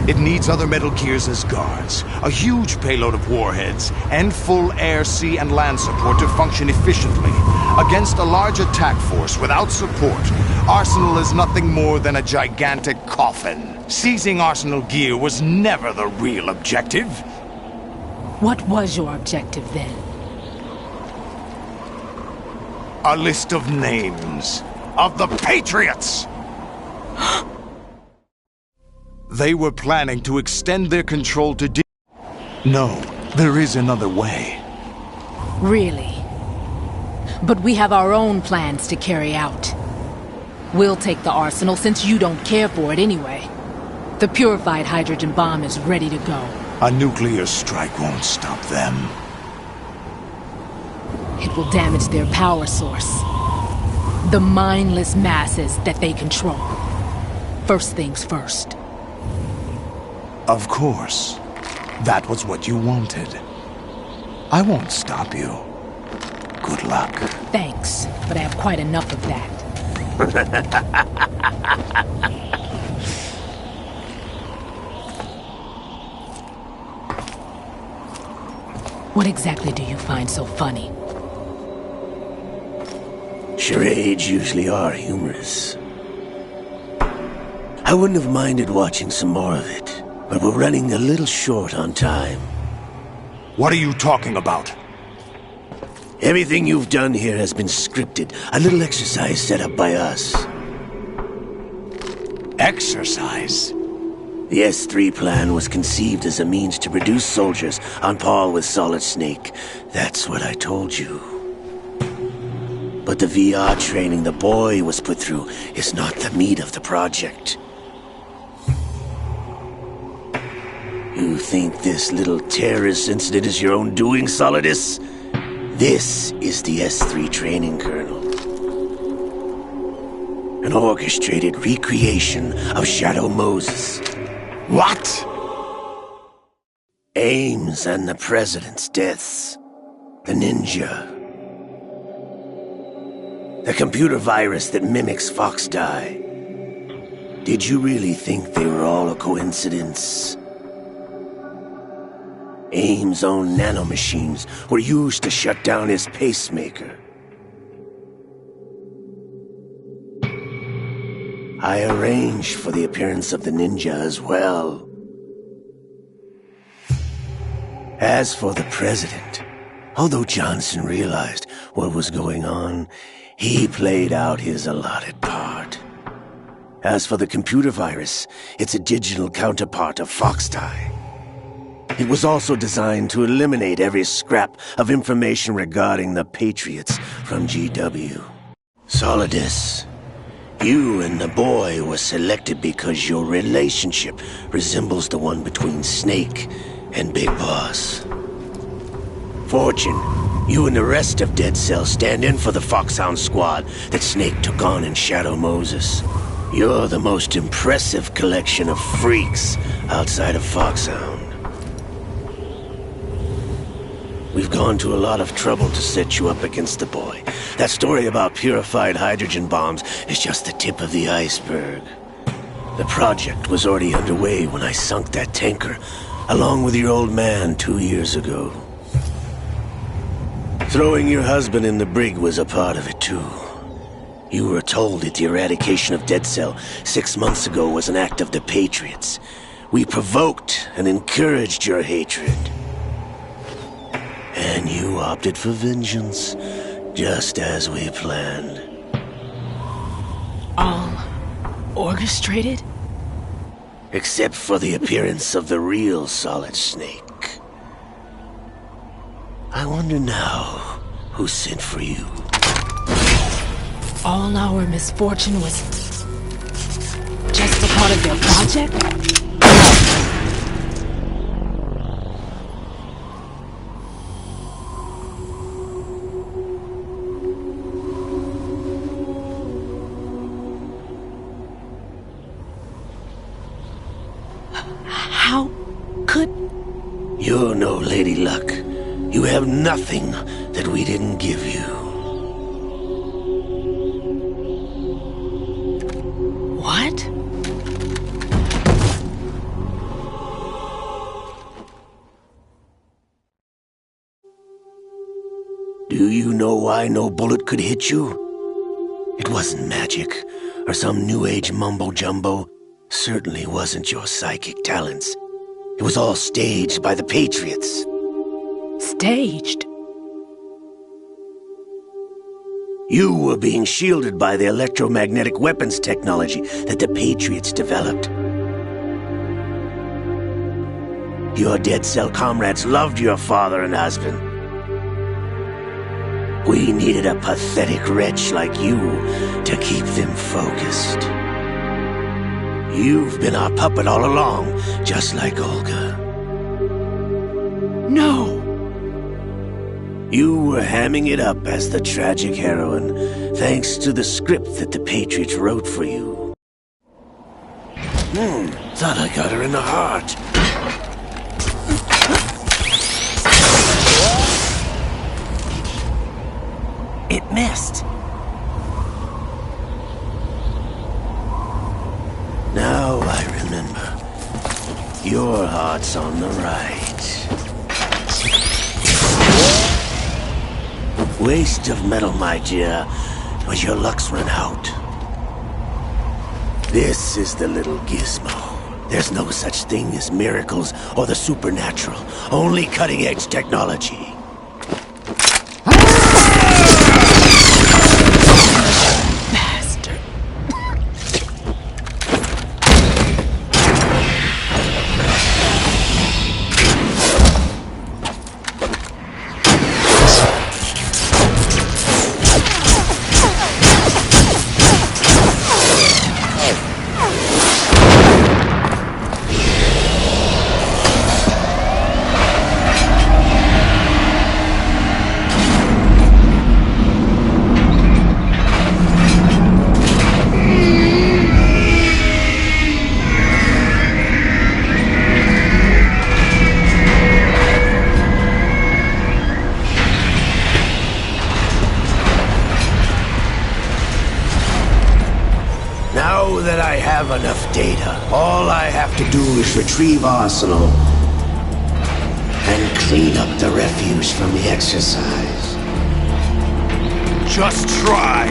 It needs other Metal Gears as guards, a huge payload of warheads, and full air, sea, and land support to function efficiently. Against a large attack force without support, Arsenal is nothing more than a gigantic coffin. Seizing Arsenal gear was never the real objective. What was your objective then? A list of names of the Patriots! They were planning to extend their control to No, there is another way. Really? But we have our own plans to carry out. We'll take the Arsenal since you don't care for it anyway. The purified hydrogen bomb is ready to go. A nuclear strike won't stop them. It will damage their power source. The mindless masses that they control. First things first. Of course. That was what you wanted. I won't stop you. Good luck. Thanks, but I have quite enough of that. What exactly do you find so funny? Charades usually are humorous. I wouldn't have minded watching some more of it, but we're running a little short on time. What are you talking about? Everything you've done here has been scripted. A little exercise set up by us. Exercise? The S3 plan was conceived as a means to produce soldiers on par with Solid Snake. That's what I told you. But the VR training the boy was put through is not the meat of the project. You think this little terrorist incident is your own doing, Solidus? This is the S3 training kernel. An orchestrated recreation of Shadow Moses. What? Ames and the President's deaths. The ninja. The computer virus that mimics Foxdie. Did you really think they were all a coincidence? Ames' own nanomachines were used to shut down his pacemaker. I arranged for the appearance of the ninja as well. As for the President, although Johnson realized what was going on, he played out his allotted part. As for the computer virus, it's a digital counterpart of Foxdie. It was also designed to eliminate every scrap of information regarding the Patriots from GW. Solidus, you and the boy were selected because your relationship resembles the one between Snake and Big Boss. Fortune, you and the rest of Dead Cell stand in for the Foxhound squad that Snake took on in Shadow Moses. You're the most impressive collection of freaks outside of Foxhound. We've gone to a lot of trouble to set you up against the boy. That story about purified hydrogen bombs is just the tip of the iceberg. The project was already underway when I sunk that tanker, along with your old man 2 years ago. Throwing your husband in the brig was a part of it too. You were told that the eradication of Dead Cell 6 months ago was an act of the Patriots. We provoked and encouraged your hatred. And you opted for vengeance, just as we planned. All orchestrated? Except for the appearance of the real Solid Snake. I wonder now who sent for you. All our misfortune was just a part of their project? How could... You're no Lady Luck. You have nothing that we didn't give you. What? Do you know why no bullet could hit you? It wasn't magic, or some new age mumbo-jumbo. Certainly wasn't your psychic talents. It was all staged by the Patriots. Staged? You were being shielded by the electromagnetic weapons technology that the Patriots developed. Your Dead Cell comrades loved your father and husband. We needed a pathetic wretch like you to keep them focused. You've been our puppet all along, just like Olga. No! You were hamming it up as the tragic heroine, thanks to the script that the Patriots wrote for you. Thought I got her in the heart. It missed. Now I remember. Your heart's on the right. Waste of metal, my dear, but your luck's run out. This is the little gizmo. There's no such thing as miracles or the supernatural, only cutting-edge technology. Now that I have enough data, all I have to do is retrieve Arsenal and clean up the refuse from the exercise. Just try!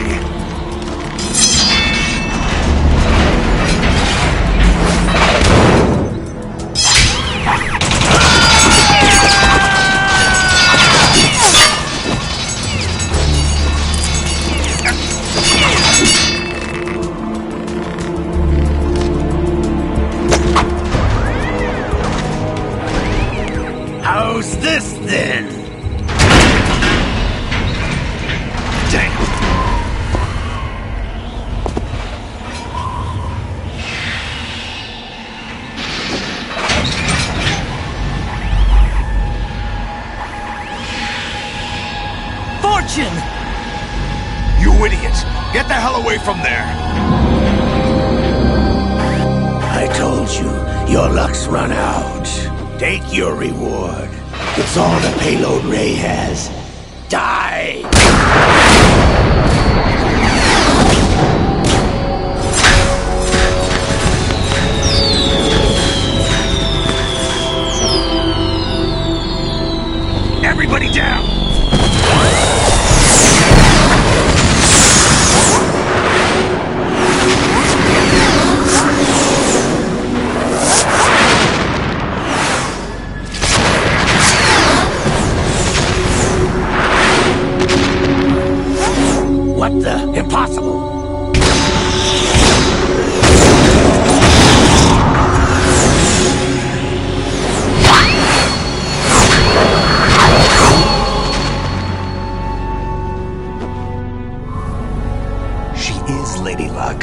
How's this, then? Damn! Fortune! You idiot! Get the hell away from there! you, your luck's run out. Take your reward. It's all the payload Ray has. Die! Everybody down! What the? Impossible! She is Lady Luck.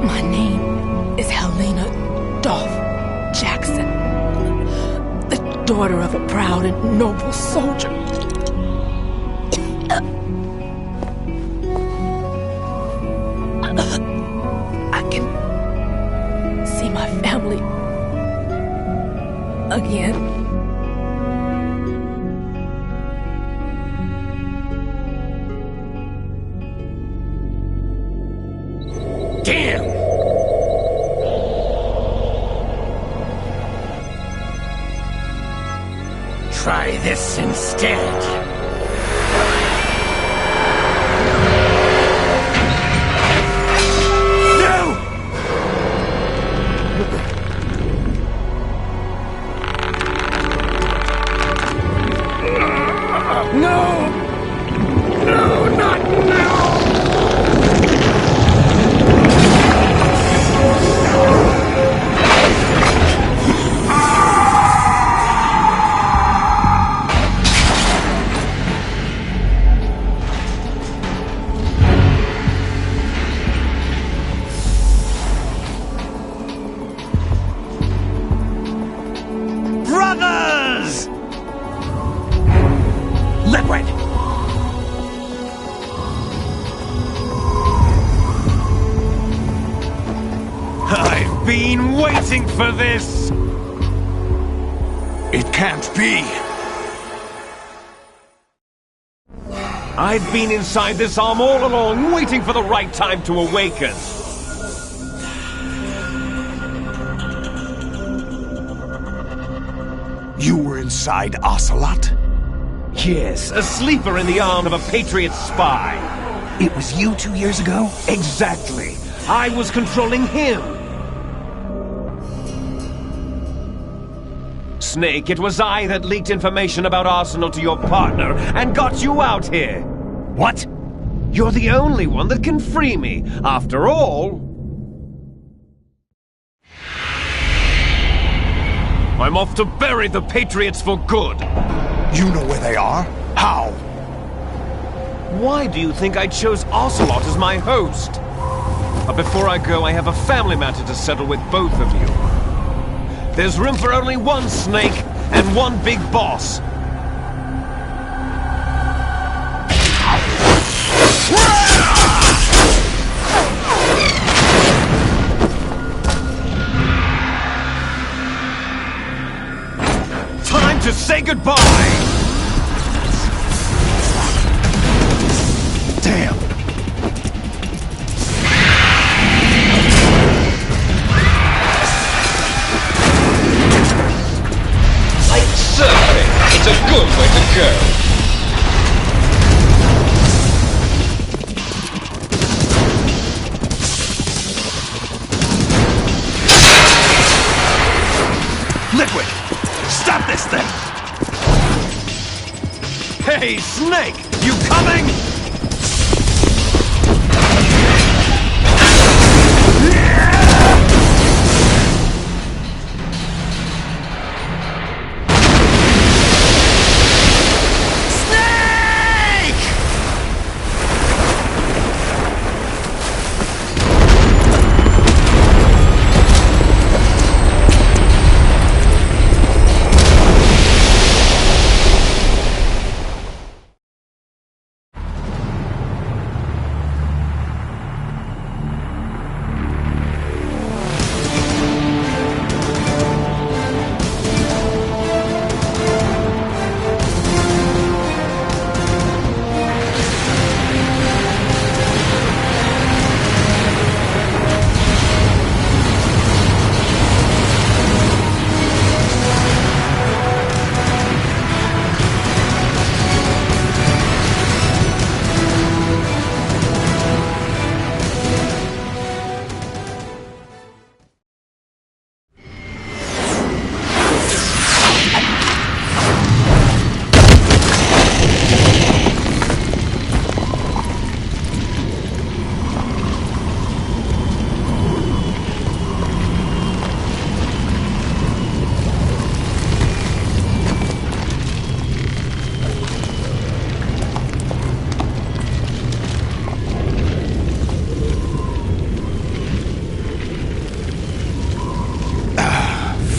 My name is Helena Dolph Jackson, the daughter of a proud and noble soldier. I can see my family again. Damn! Try this instead. No! No, not now! Brothers! Liquid! I've been waiting for this! It can't be! I've been inside this arm all along, waiting for the right time to awaken. You were inside Ocelot? Yes, a sleeper in the arm of a Patriot spy. It was you 2 years ago? Exactly. I was controlling him. Snake, it was I that leaked information about Arsenal to your partner and got you out here. What? You're the only one that can free me. After all, I'm off to bury the Patriots for good. You know where they are? How? Why do you think I chose Ocelot as my host? But before I go, I have a family matter to settle with both of you. There's room for only one Snake and one big boss. Time to say goodbye! Damn! Like surfing, it's a good way to go. Liquid! Stop this thing! Hey, Snake! You coming?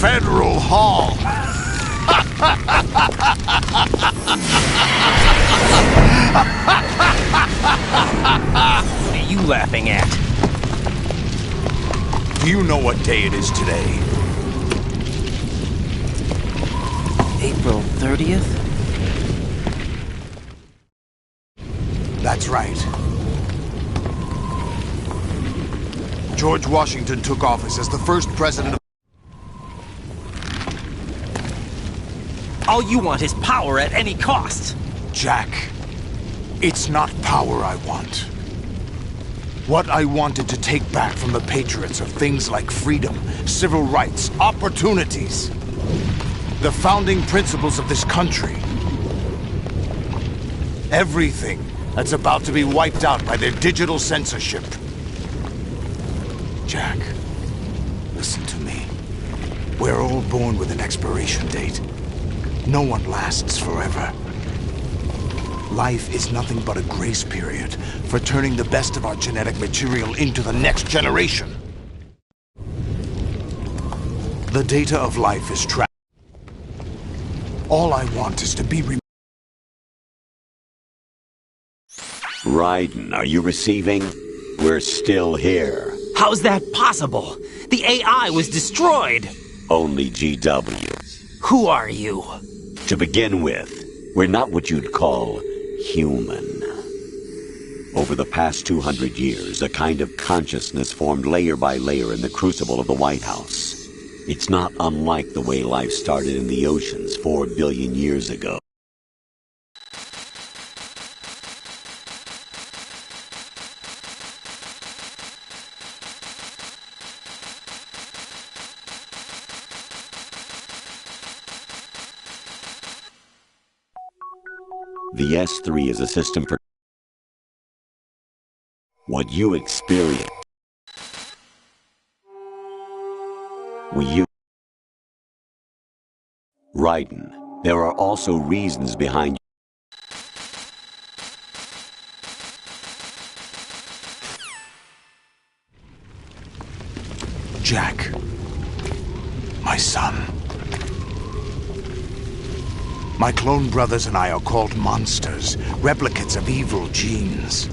Federal Hall. What are you laughing at? Do you know what day it is today? April 30th? That's right. George Washington took office as the first president of... All you want is power at any cost. Jack, it's not power I want. What I wanted to take back from the Patriots are things like freedom, civil rights, opportunities. The founding principles of this country. Everything that's about to be wiped out by their digital censorship. Jack, listen to me. We're all born with an expiration date. No one lasts forever. Life is nothing but a grace period for turning the best of our genetic material into the next generation. The data of life is trapped. All I want is to be Raiden, are you receiving? We're still here. How's that possible? The AI was destroyed. Only GW. Who are you? To begin with, we're not what you'd call human. Over the past 200 years, a kind of consciousness formed layer by layer in the crucible of the White House. It's not unlike the way life started in the oceans 4 billion years ago. The S3 is a system for what you experience. Raiden, there are also reasons behind Jack, my son. My clone brothers and I are called monsters, replicates of evil genes.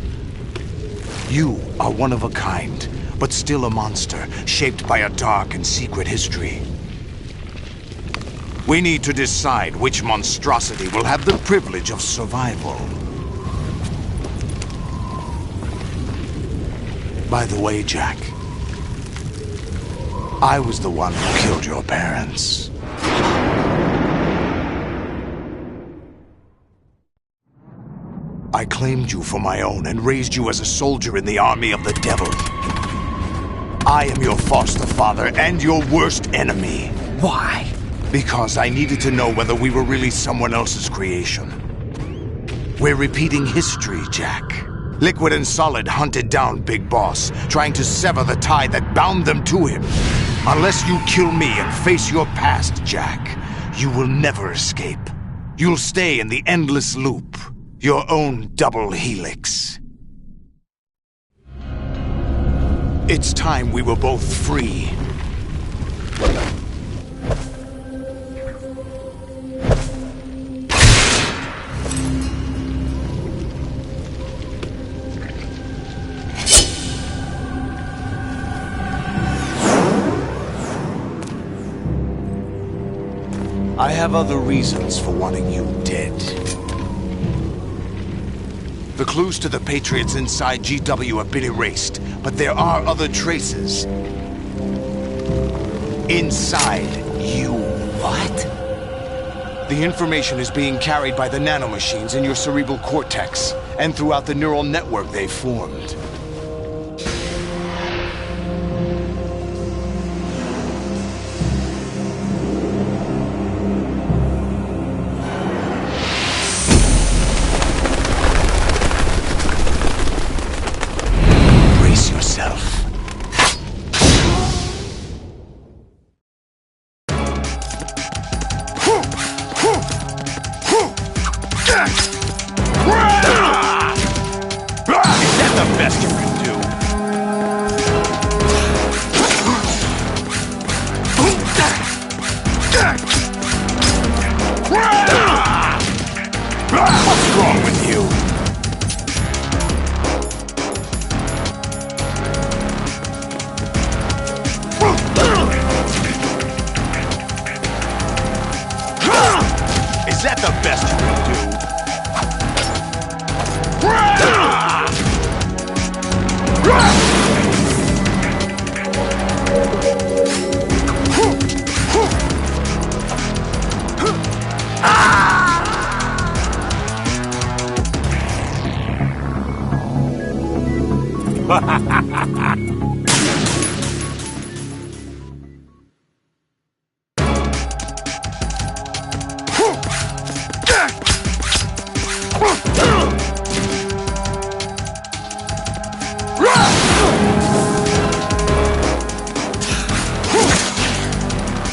You are one of a kind, but still a monster, shaped by a dark and secret history. We need to decide which monstrosity will have the privilege of survival. By the way, Jack, I was the one who killed your parents. I claimed you for my own and raised you as a soldier in the army of the devil. I am your foster father and your worst enemy. Why? Because I needed to know whether we were really someone else's creation. We're repeating history, Jack. Liquid and Solid hunted down Big Boss, trying to sever the tie that bound them to him. Unless you kill me and face your past, Jack, you will never escape. You'll stay in the endless loop. Your own double helix. It's time we were both free. I have other reasons for wanting you dead. The clues to the Patriots inside GW have been erased, but there are other traces. Inside you. What? The information is being carried by the nanomachines in your cerebral cortex, and throughout the neural network they've formed. Is that the best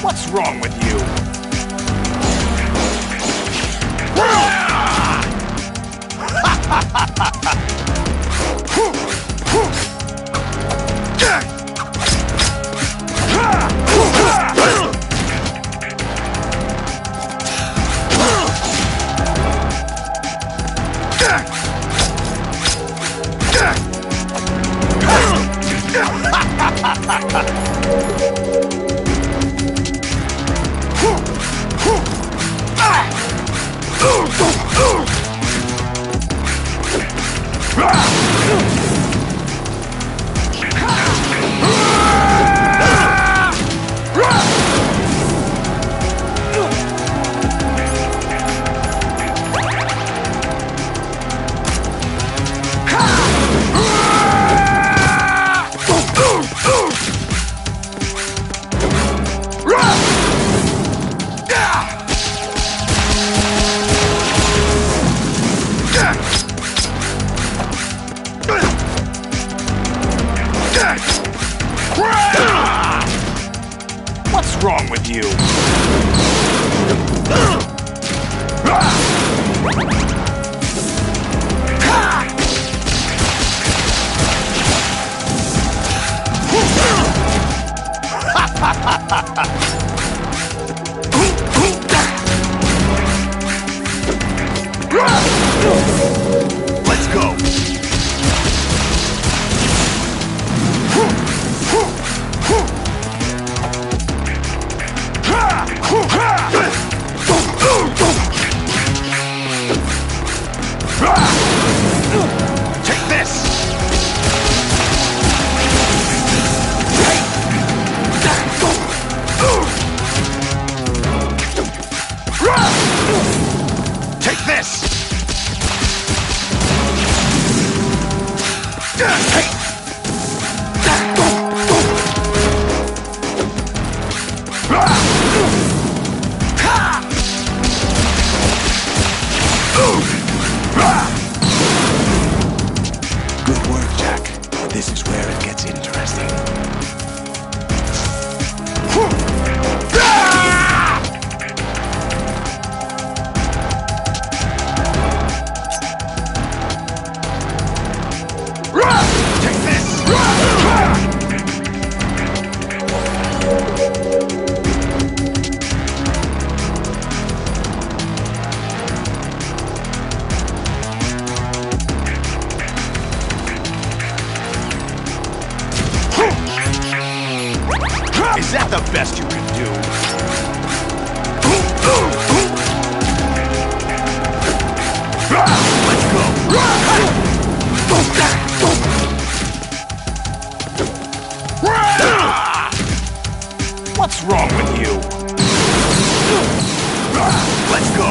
What's wrong with you? What's wrong with you? Let's go. Take this! Take this! Good work, Jack. This is where it gets interesting. Take this! Is that the best you can do? Let's go! What's wrong with you? Let's go!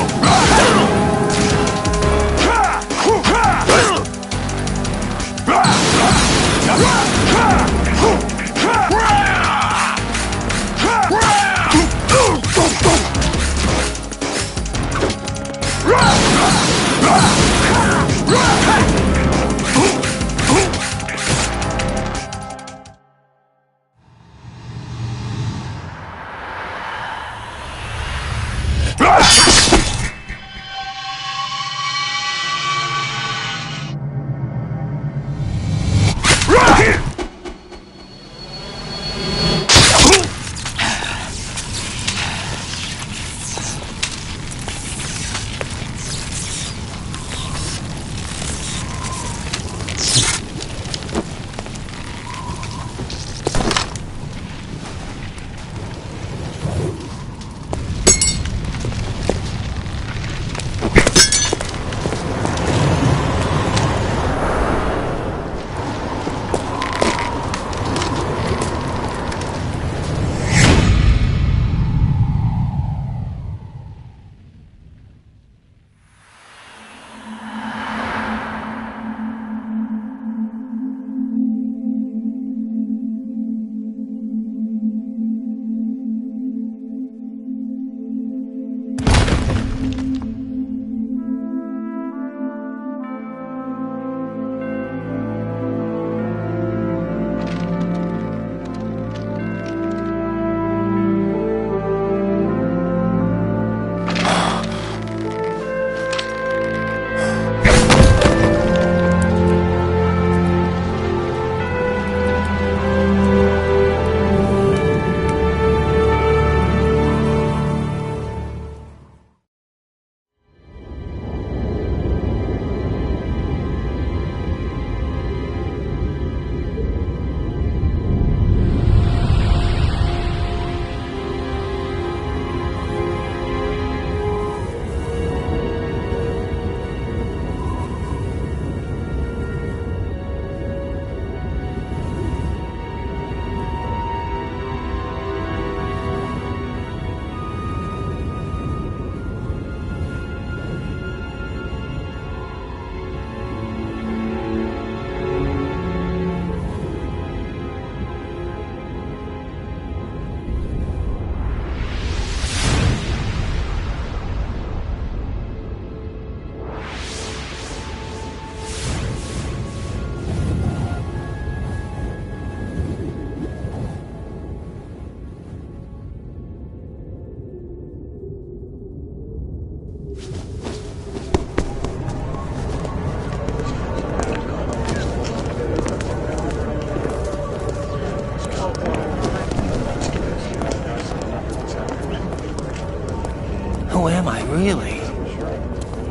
Really?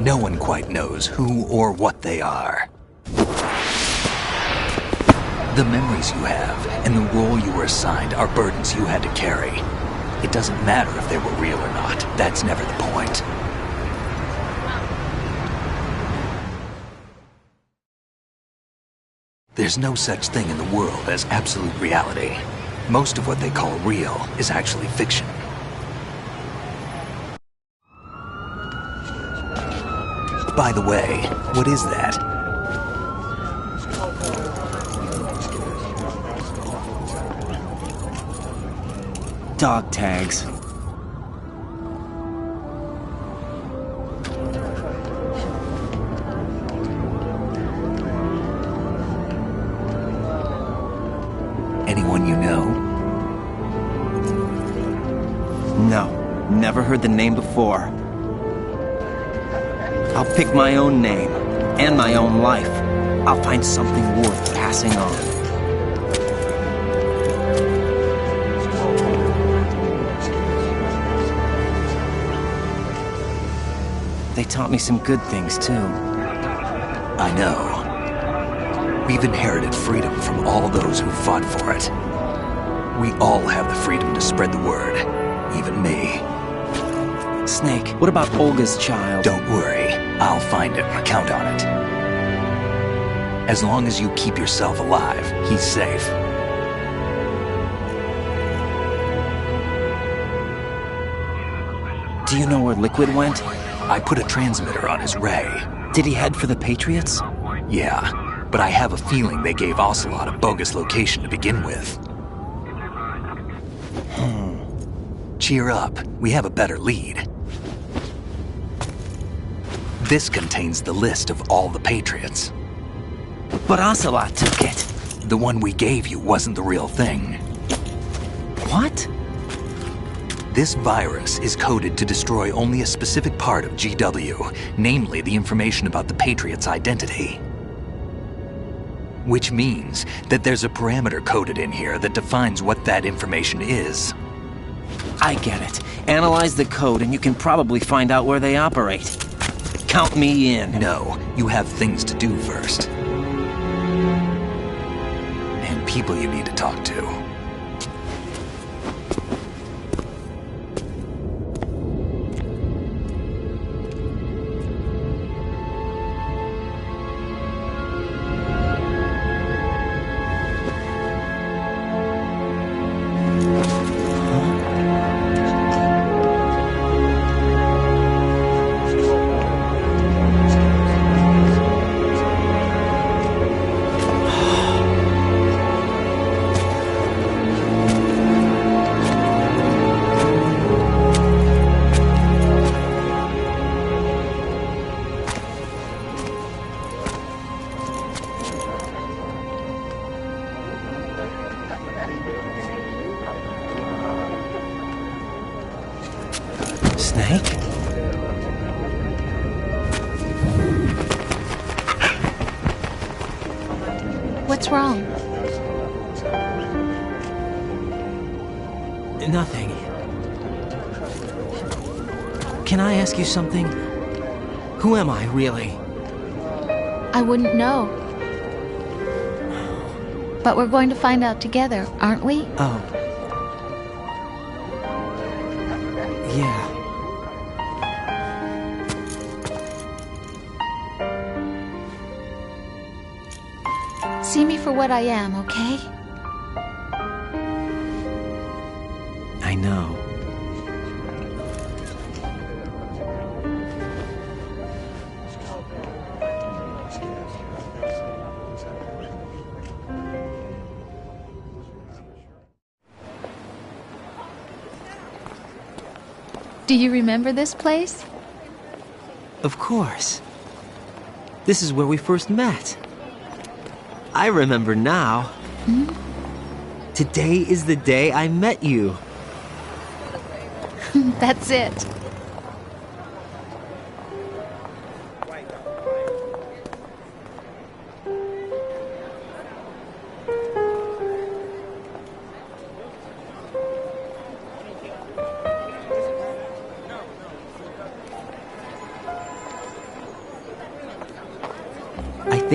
No one quite knows who or what they are. The memories you have and the role you were assigned are burdens you had to carry. It doesn't matter if they were real or not. That's never the point. There's no such thing in the world as absolute reality. Most of what they call real is actually fiction. By the way, what is that? Dog tags. Anyone you know? No, never heard the name before. I'll pick my own name, and my own life. I'll find something worth passing on. They taught me some good things, too. I know. We've inherited freedom from all those who fought for it. We all have the freedom to spread the word, even me. Snake, what about Olga's child? Don't worry, I'll find him. Count on it. As long as you keep yourself alive, he's safe. Do you know where Liquid went? I put a transmitter on his ray. Did he head for the Patriots? Yeah, but I have a feeling they gave Ocelot a bogus location to begin with. Cheer up, we have a better lead. This contains the list of all the Patriots. But Ocelot took it. The one we gave you wasn't the real thing. What? This virus is coded to destroy only a specific part of GW, namely the information about the Patriot's identity. Which means that there's a parameter coded in here that defines what that information is. I get it. Analyze the code and you can probably find out where they operate. Count me in. No, you have things to do first. And people you need to talk to. Snake? What's wrong? Nothing. Can I ask you something? Who am I, really? I wouldn't know. But we're going to find out together, aren't we? Oh. Yeah. See me for what I am, okay? I know. Do you remember this place? Of course. This is where we first met. I remember now. Hmm? Today is the day I met you. That's it.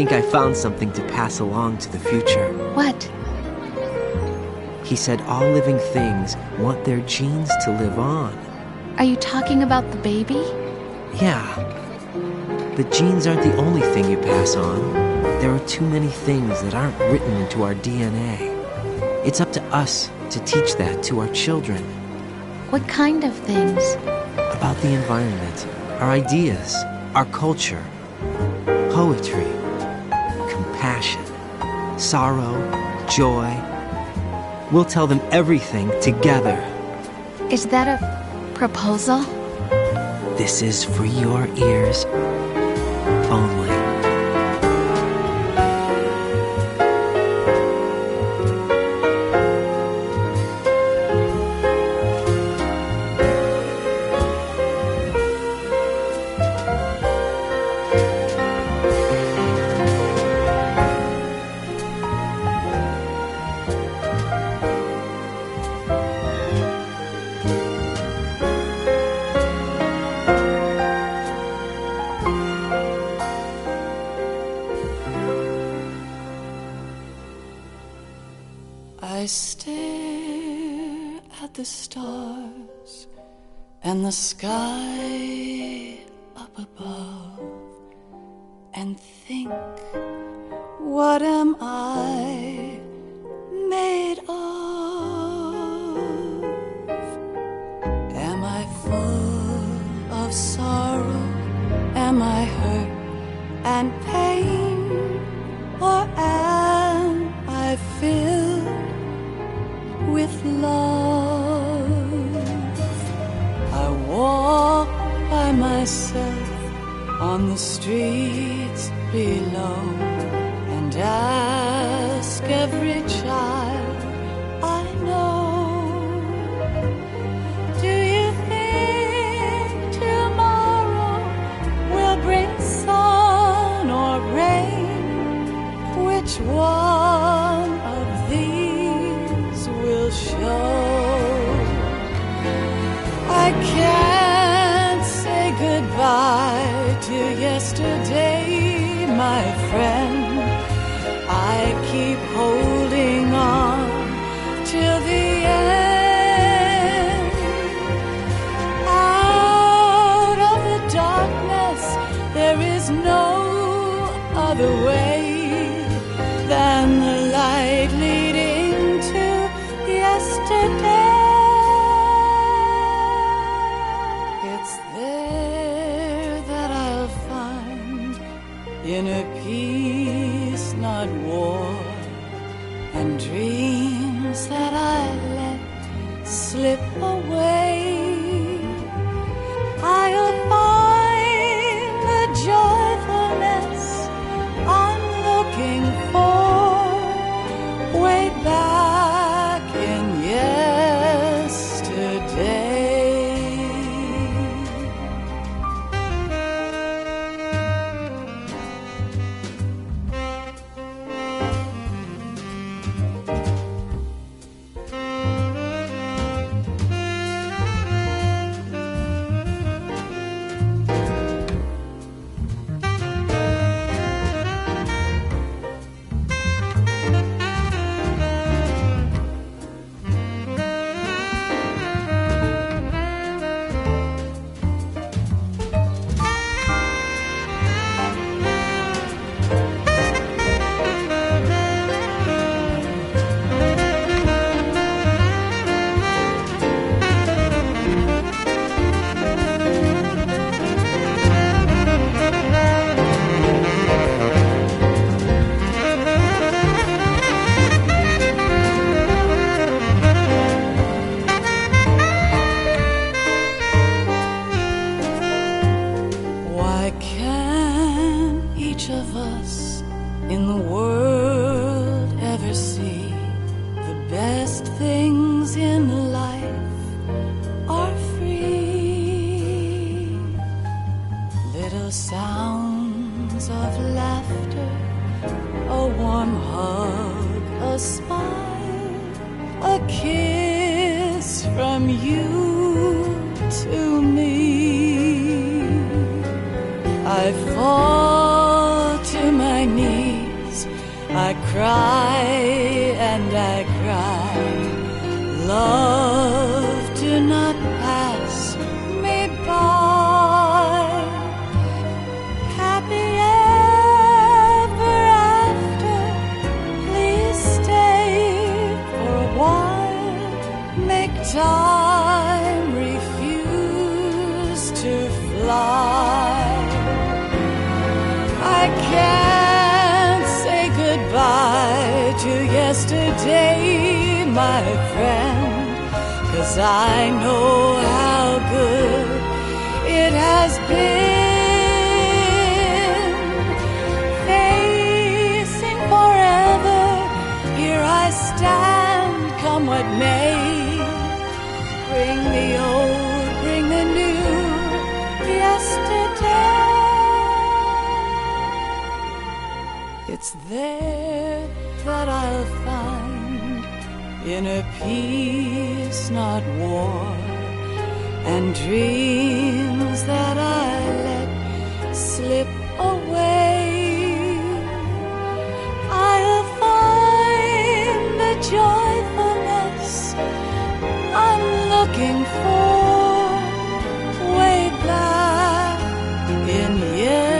think I found something to pass along to the future. What? He said all living things want their genes to live on. Are you talking about the baby? Yeah. The genes aren't the only thing you pass on. There are too many things that aren't written into our DNA. It's up to us to teach that to our children. What kind of things? About the environment, our ideas, our culture, poetry, compassion, sorrow, joy. We'll tell them everything together. Is that a proposal? This is for your ears only. I stare at the stars and the sky up above and think, what am I made of? Am I full of sorrow? Am I hurt and pain? Or am I filled with love? I walk by myself on the streets below and ask every child I know, do you think tomorrow will bring sun or rain? Which one of these will show? I can't say goodbye to yesterday, my friend. I keep holding on till the end. Out of the darkness, there is no other way than the light leading to yesterday. It's there that I'll find inner peace, not war, and dreams that I let slip away. I'll find the joyfulness I'm looking for way back in yesterday. Why can't each of us in the world ever see the best things in life are free? Little sounds of laughter, a warm hug, a smile, a kiss from you to me. I fall to my knees cry and I cry. Love, do not pass me by. Happy ever after, please stay for a while. Make time, refuse to fly. I can't say goodbye to yesterday, my friend, 'cause I know how good it has been. Facing forever, here I stand, come what may. Bring the old, bring the new, yesterday. It's there that I'll find inner peace, not war, and dreams that I let slip away. I'll find the joyfulness I'm looking for way back in yesterday.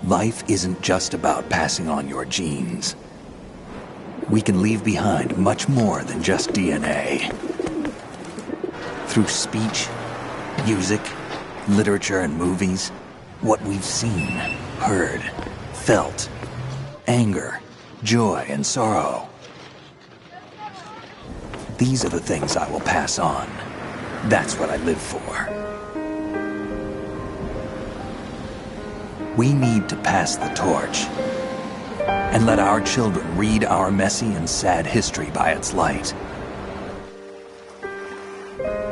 Life isn't just about passing on your genes. We can leave behind much more than just DNA. Through speech, music, literature, and movies, what we've seen, heard, felt, anger, joy, and sorrow. These are the things I will pass on. That's what I live for. We need to pass the torch and let our children read our messy and sad history by its light.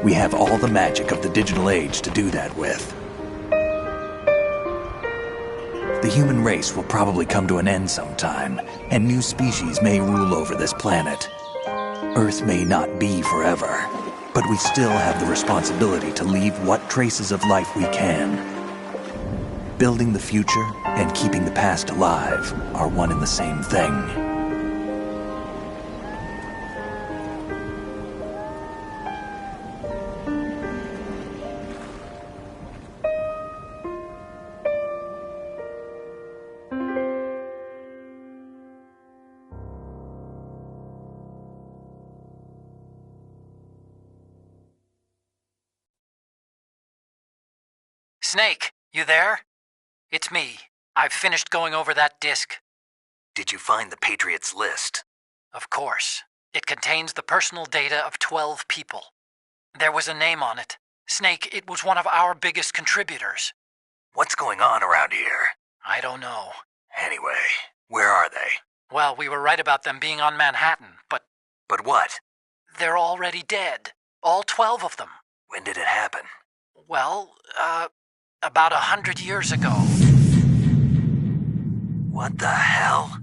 We have all the magic of the digital age to do that with. The human race will probably come to an end sometime, and new species may rule over this planet. Earth may not be forever, but we still have the responsibility to leave what traces of life we can. Building the future and keeping the past alive are one and the same thing. Snake, you there? It's me. I've finished going over that disk. Did you find the Patriots list? Of course. It contains the personal data of 12 people. There was a name on it. Snake, it was one of our biggest contributors. What's going on around here? I don't know. Anyway, where are they? Well, we were right about them being on Manhattan, but... But what? They're already dead. All 12 of them. When did it happen? Well, about 100 years ago. What the hell?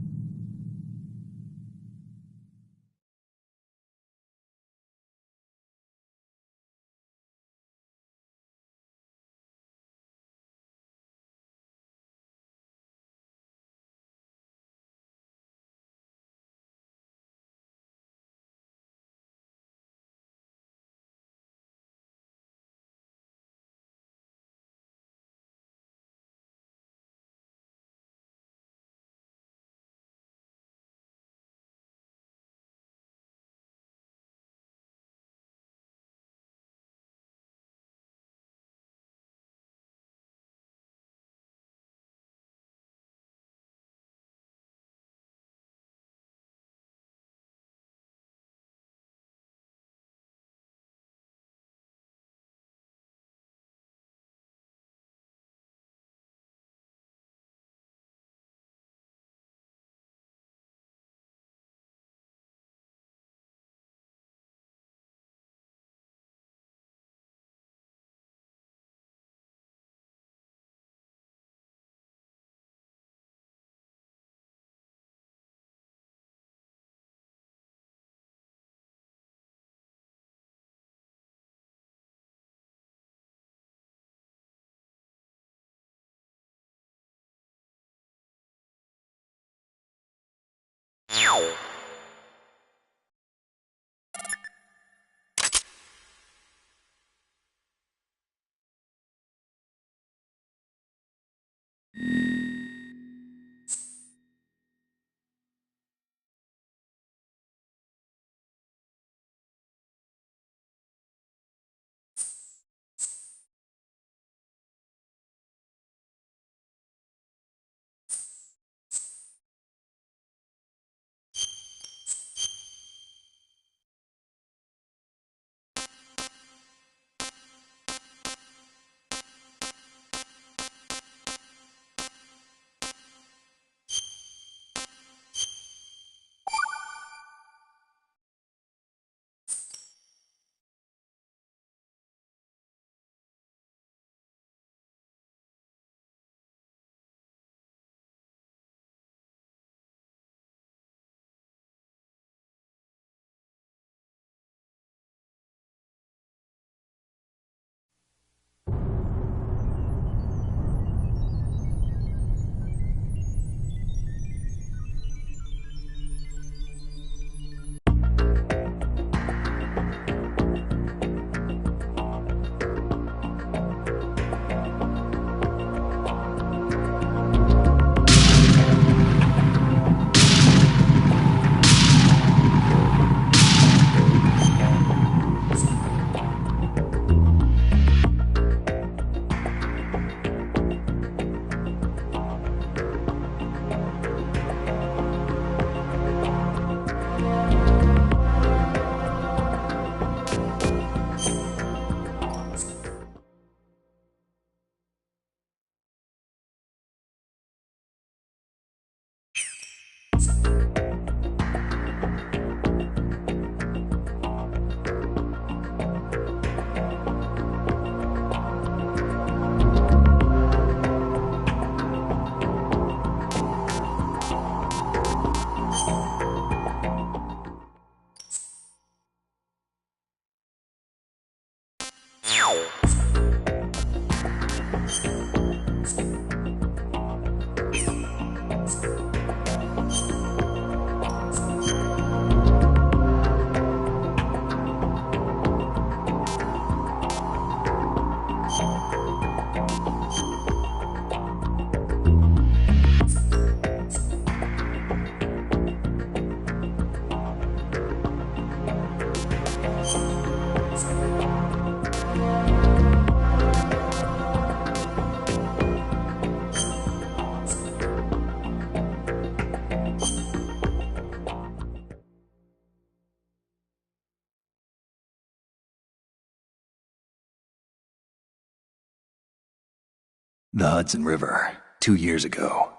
The Hudson River, 2 years ago.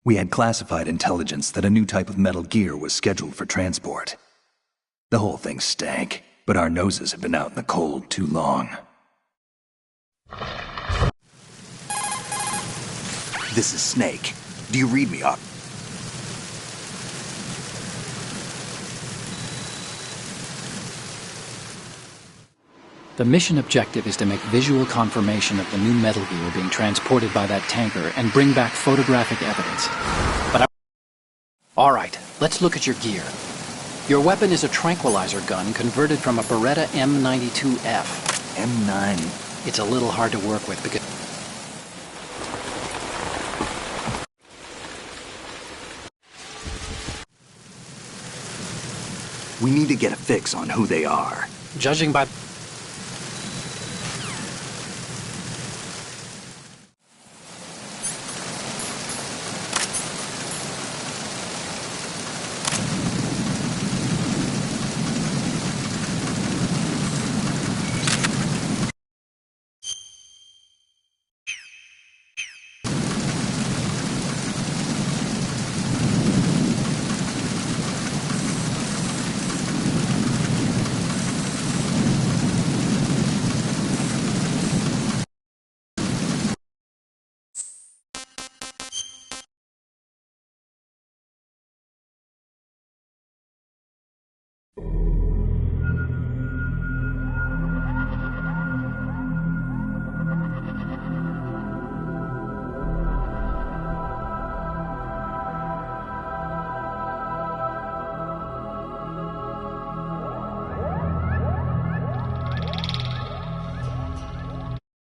We had classified intelligence that a new type of metal gear was scheduled for transport. The whole thing stank, but our noses had been out in the cold too long. This is Snake. Do you read me, Op? The mission objective is to make visual confirmation of the new Metal Gear being transported by that tanker and bring back photographic evidence. All right, let's look at your gear. Your weapon is a tranquilizer gun converted from a Beretta M92F. M9? It's a little hard to work with because... We need to get a fix on who they are. Judging by...